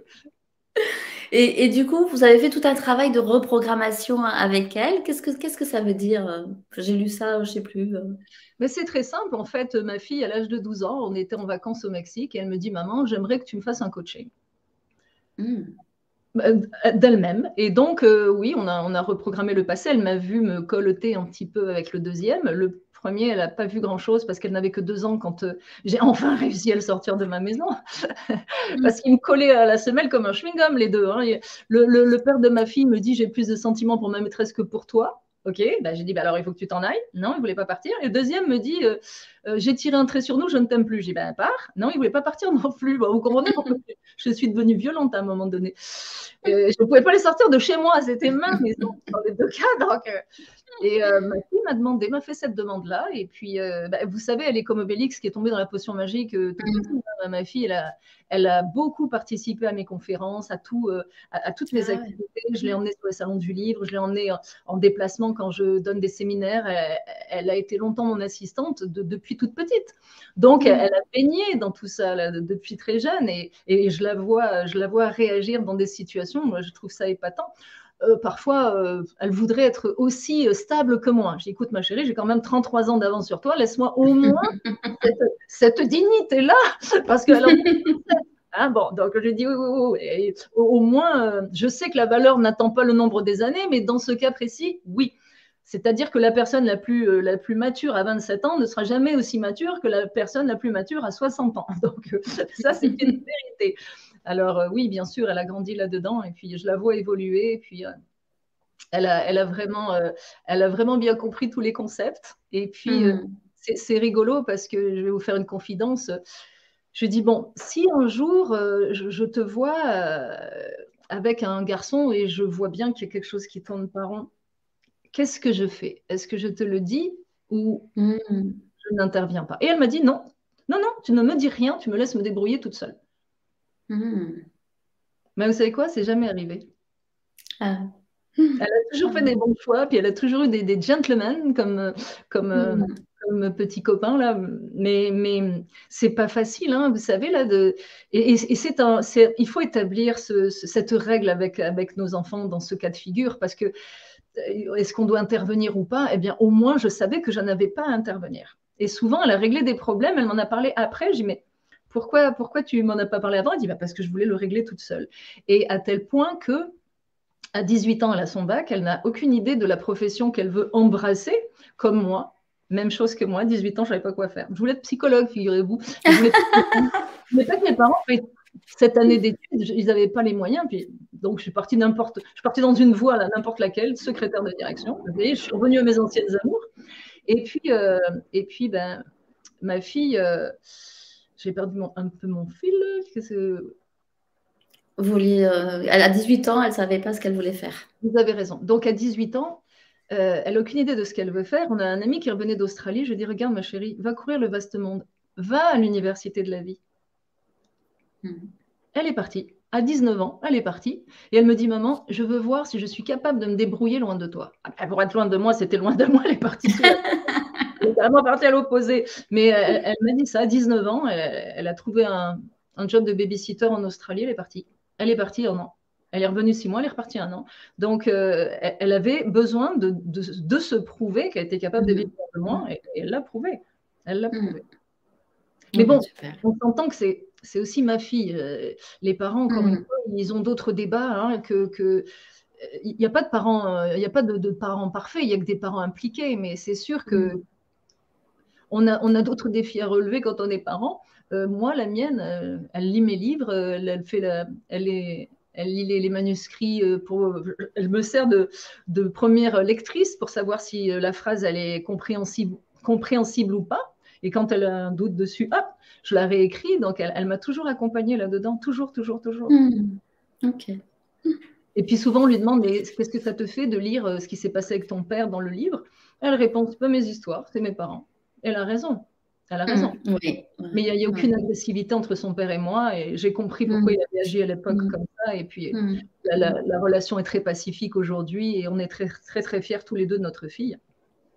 [SPEAKER 1] Et du coup, vous avez fait tout un travail de reprogrammation avec elle. Qu'est-ce que ça veut dire? J'ai lu ça, je ne sais plus.
[SPEAKER 2] Mais c'est très simple. En fait, ma fille, à l'âge de 12 ans, on était en vacances au Mexique et elle me dit, maman, j'aimerais que tu me fasses un coaching. D'elle-même. Et donc, oui, on a reprogrammé le passé. Elle m'a vu me colleter un petit peu avec le deuxième. Le premier, elle n'a pas vu grand-chose parce qu'elle n'avait que 2 ans quand j'ai enfin réussi à le sortir de ma maison. Parce qu'il me collait à la semelle comme un chewing-gum, les deux. Hein. Le père de ma fille me dit, j'ai plus de sentiments pour ma maîtresse que pour toi. Ok, j'ai dit, alors il faut que tu t'en ailles. Non, il ne voulait pas partir. Et le deuxième me dit, j'ai tiré un trait sur nous, je ne t'aime plus. J'ai dit, pars. Non, il ne voulait pas partir non plus. Bon, vous comprenez pourquoi je suis devenue violente à un moment donné. Je ne pouvais pas les sortir de chez moi, c'était ma maison dans les deux cas. Donc, ma fille m'a fait cette demande-là. Et puis, vous savez, elle est comme Obélix qui est tombée dans la potion magique. Ma fille, elle a beaucoup participé à mes conférences, à toutes mes activités. Je l'ai emmenée sur les salons du livre, je l'ai emmenée en déplacement quand je donne des séminaires. Elle a été longtemps mon assistante depuis toute petite. Donc, elle a baigné dans tout ça là, depuis très jeune et je la vois réagir dans des situations. Moi, je trouve ça épatant. Parfois, elle voudrait être aussi stable que moi. J'ai dit, écoute, ma chérie, j'ai quand même 33 ans d'avance sur toi. Laisse-moi au moins cette dignité-là. Parce que, alors, donc je dis oui. Au moins, je sais que la valeur n'attend pas le nombre des années, mais dans ce cas précis, oui. C'est-à-dire que la personne la plus mature à 27 ans ne sera jamais aussi mature que la personne la plus mature à 60 ans. Donc, ça, c'est une vérité. Alors, oui, bien sûr, elle a grandi là-dedans et puis je la vois évoluer. Et puis, elle a vraiment bien compris tous les concepts. Et puis, c'est rigolo parce que je vais vous faire une confidence. Je dis, bon, si un jour, je te vois avec un garçon et je vois bien qu'il y a quelque chose qui tourne pas rond, qu'est-ce que je fais? Est-ce que je te le dis ou je n'interviens pas? Et elle m'a dit, non, tu ne me dis rien, tu me laisses me débrouiller toute seule. Mais vous savez quoi? C'est jamais arrivé. Elle a toujours fait des bons choix, puis elle a toujours eu des gentlemen comme petits copains là. Mais c'est pas facile, hein, vous savez là. Il faut établir cette règle avec nos enfants dans ce cas de figure, parce que est-ce qu'on doit intervenir ou pas? Eh bien, au moins, je savais que je n'avais pas à intervenir. Et souvent, elle a réglé des problèmes. Elle m'en a parlé après. Je dis, mais pourquoi tu m'en as pas parlé avant? Elle dit, parce que je voulais le régler toute seule. Et à tel point que à 18 ans, elle a son bac, elle n'a aucune idée de la profession qu'elle veut embrasser, comme moi. Même chose que moi, 18 ans, je ne savais pas quoi faire. Je voulais être psychologue, figurez-vous. Je voulais pas que mes parents fassent cette année d'études, ils n'avaient pas les moyens. Puis, donc, je suis partie dans une voie, là, n'importe laquelle, secrétaire de direction. Vous voyez, je suis revenue à mes anciennes amours. Et puis ma fille, j'ai perdu un peu mon fil.
[SPEAKER 1] Elle a 18 ans, elle ne savait pas ce qu'elle voulait faire.
[SPEAKER 2] Vous avez raison. Donc, à 18 ans, elle n'a aucune idée de ce qu'elle veut faire. On a un ami qui revenait d'Australie. Je lui ai dit, regarde, ma chérie, va courir le vaste monde. Va à l'université de la vie. Elle est partie. À 19 ans, elle est partie. Et elle me dit, maman, je veux voir si je suis capable de me débrouiller loin de toi. Pour être loin de moi, c'était loin de moi. Elle est partie. est vraiment partie à l'opposé. Mais elle m'a dit ça à 19 ans. Elle a trouvé un job de babysitter en Australie. Elle est partie. Elle est partie un an. Elle est revenue 6 mois, elle est repartie un an. Donc, elle avait besoin de se prouver qu'elle était capable de vivre moins, et elle l'a prouvé. Elle l'a prouvé. Mais bon, on s'entend que c'est aussi ma fille. Les parents, encore une fois, ils ont d'autres débats. Hein, il n'y a pas de parents, il n'y a pas de parents parfaits, il n'y a que des parents impliqués. Mais c'est sûr que on a d'autres défis à relever quand on est parent. Moi, la mienne, elle lit mes livres, elle lit les manuscrits, elle me sert de première lectrice pour savoir si la phrase elle est compréhensible ou pas. Et quand elle a un doute dessus, hop, je la réécris. Donc, elle m'a toujours accompagnée là-dedans, toujours.
[SPEAKER 1] Ok.
[SPEAKER 2] Et puis souvent, on lui demande, mais qu'est-ce que ça te fait de lire ce qui s'est passé avec ton père dans le livre? Elle répond, c'est pas mes histoires, c'est mes parents. Elle a raison. Elle a raison.
[SPEAKER 1] Oui,
[SPEAKER 2] mais il n'y a aucune agressivité entre son père et moi. Et j'ai compris pourquoi il avait agi à l'époque comme ça. Et puis, la relation est très pacifique aujourd'hui. Et on est très fiers tous les deux de notre fille.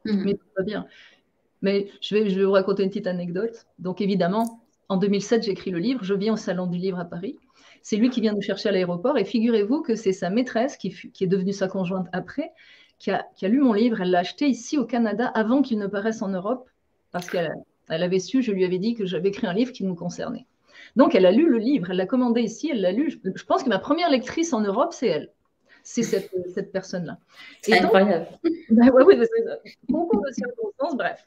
[SPEAKER 2] Mais tout va bien. Mais je vais vous raconter une petite anecdote. Donc, évidemment, en 2007, j'écris le livre. Je viens au Salon du Livre à Paris. C'est lui qui vient nous chercher à l'aéroport. Et figurez-vous que c'est sa maîtresse, qui est devenue sa conjointe après, qui a lu mon livre. Elle l'a acheté ici au Canada avant qu'il ne paraisse en Europe, parce qu'elle avait su, je lui avais dit que j'avais écrit un livre qui nous concernait. Donc, elle a lu le livre, elle l'a commandé ici, elle l'a lu. Je pense que ma première lectrice en Europe, c'est elle. C'est cette personne-là.
[SPEAKER 1] C'est incroyable.
[SPEAKER 2] Oui, concours de circonstances, bref.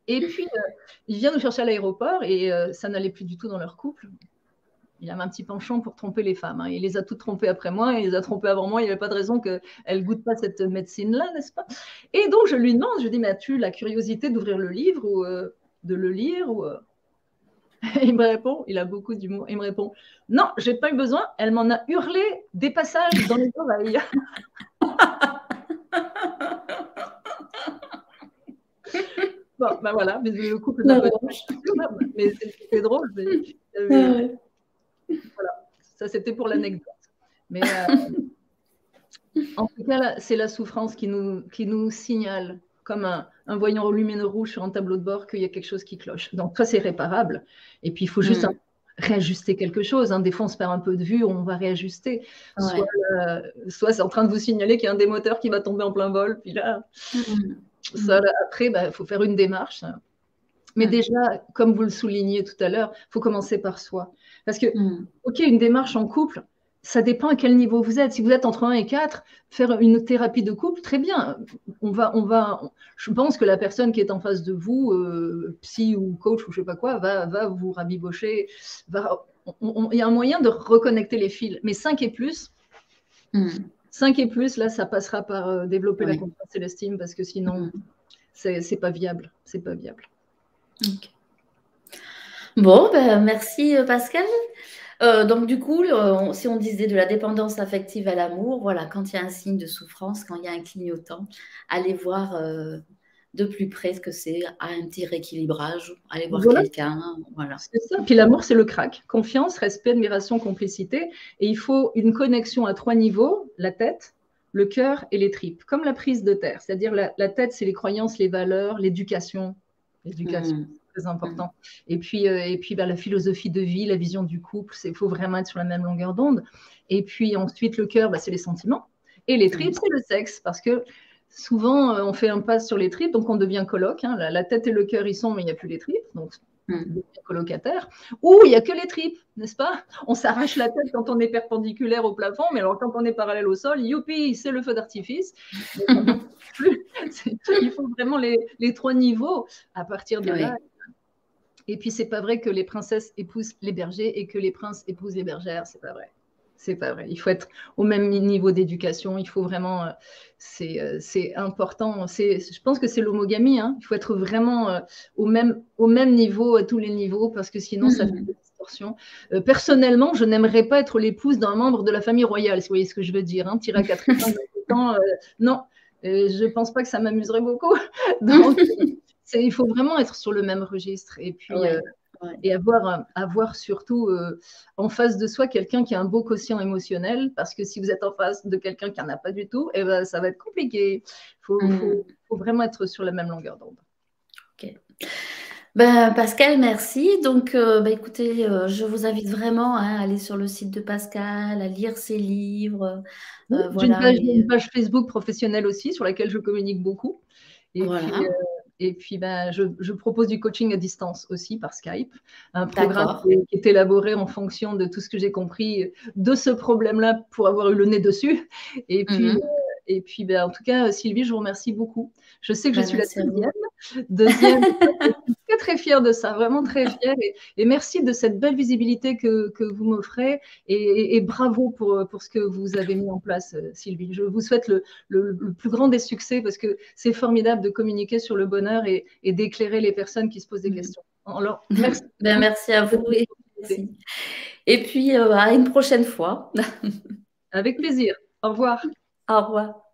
[SPEAKER 2] Et puis, il vient nous chercher à l'aéroport et ça n'allait plus du tout dans leur couple. Il avait un petit penchant pour tromper les femmes. Hein. Il les a toutes trompées après moi, il les a trompées avant moi. Il n'y avait pas de raison qu'elle ne goûte pas cette médecine-là, n'est-ce pas? Et donc, je lui demande, je dis, mais as-tu la curiosité d'ouvrir le livre ou de le lire ou, Il me répond, il a beaucoup d'humour, il me répond, non, j'ai pas eu besoin, elle m'en a hurlé des passages dans les oreilles. Bon, ben voilà, mais le couple n'a pas de... Mais c'était drôle. Voilà. Ça, c'était pour l'anecdote. Mais en tout cas, c'est la souffrance qui nous signale, comme un voyant lumineux rouge sur un tableau de bord, qu'il y a quelque chose qui cloche. Donc, ça, c'est réparable. Et puis, il faut juste réajuster quelque chose. Hein. Des fois, on se perd un peu de vue, on va réajuster. Soit c'est en train de vous signaler qu'il y a un des moteurs qui va tomber en plein vol. Puis là, après, il faut faire une démarche. Mais déjà, comme vous le soulignez tout à l'heure, il faut commencer par soi. Parce que, OK, une démarche en couple, ça dépend à quel niveau vous êtes. Si vous êtes entre 1 et 4, faire une thérapie de couple, très bien. Je pense que la personne qui est en face de vous, psy ou coach ou je ne sais pas quoi, va vous rabibocher. Il y a un moyen de reconnecter les fils. Mais 5 et plus, 5 et plus, là, ça passera par développer la confiance et l'estime parce que sinon, c'est pas viable. C'est pas viable.
[SPEAKER 1] Okay. Bon, merci Pascal. Donc du coup, si on disait de la dépendance affective à l'amour, voilà, quand il y a un signe de souffrance, quand il y a un clignotant, allez voir de plus près ce que c'est, un petit rééquilibrage, allez voir quelqu'un. Voilà.
[SPEAKER 2] C'est ça. Puis l'amour, c'est le crack. Confiance, respect, admiration, complicité. Et il faut une connexion à 3 niveaux, la tête, le cœur et les tripes, comme la prise de terre. C'est-à-dire la tête, c'est les croyances, les valeurs, l'éducation. L'éducation, c'est très important. Et puis la philosophie de vie, la vision du couple, il faut vraiment être sur la même longueur d'onde. Et puis ensuite, le cœur, c'est les sentiments. Et les tripes, c'est le sexe, parce que souvent, on fait un pas sur les tripes, donc on devient coloc. Hein. La tête et le cœur, ils sont, mais il n'y a plus les tripes, donc on devient colocataire. Ou il n'y a que les tripes, n'est-ce pas? On s'arrache la tête quand on est perpendiculaire au plafond, mais alors quand on est parallèle au sol, youpi, c'est le feu d'artifice. Il faut vraiment les 3 niveaux à partir de là. Et puis, c'est pas vrai que les princesses épousent les bergers et que les princes épousent les bergères. C'est pas vrai. C'est pas vrai. Il faut être au même niveau d'éducation. Il faut vraiment. C'est important. Je pense que c'est l'homogamie. Hein. Il faut être vraiment au même niveau, à tous les niveaux, parce que sinon, ça fait des distorsions. Personnellement, je n'aimerais pas être l'épouse d'un membre de la famille royale, si vous voyez ce que je veux dire. Hein. Tirer à 4 ans, non. Je ne pense pas que ça m'amuserait beaucoup. Donc, il faut vraiment être sur le même registre. Et puis, et avoir surtout en face de soi quelqu'un qui a un beau quotient émotionnel, parce que si vous êtes en face de quelqu'un qui n'en a pas du tout, ça va être compliqué. Il faut vraiment être sur la même longueur d'onde.
[SPEAKER 1] Ok. Ben, Pascal, merci. Donc, ben, écoutez, je vous invite vraiment, hein, à aller sur le site de Pascal, à lire ses livres.
[SPEAKER 2] Oui, j'ai
[SPEAKER 1] Voilà,
[SPEAKER 2] une page Facebook professionnelle aussi sur laquelle je communique beaucoup.
[SPEAKER 1] voilà.
[SPEAKER 2] Et puis ben, je propose du coaching à distance aussi par Skype, un programme
[SPEAKER 1] D'accord.
[SPEAKER 2] qui est élaboré en fonction de tout ce que j'ai compris de ce problème-là pour avoir eu le nez dessus. Et puis,
[SPEAKER 1] Mhm.
[SPEAKER 2] ben, en tout cas, Sylvie, je vous remercie beaucoup. Je sais que je
[SPEAKER 1] Ben,
[SPEAKER 2] suis la
[SPEAKER 1] merci à vous.
[SPEAKER 2] deuxième, je suis très très fière de ça, vraiment très fière. Et merci de cette belle visibilité que vous m'offrez. Et bravo pour ce que vous avez mis en place, Sylvie. Je vous souhaite le plus grand des succès parce que c'est formidable de communiquer sur le bonheur et d'éclairer les personnes qui se posent des
[SPEAKER 1] Mhm.
[SPEAKER 2] questions. Alors, merci
[SPEAKER 1] Ben,
[SPEAKER 2] beaucoup.
[SPEAKER 1] merci à vous et merci. Et puis, à une prochaine fois.
[SPEAKER 2] Avec plaisir. Au revoir.
[SPEAKER 1] Au revoir.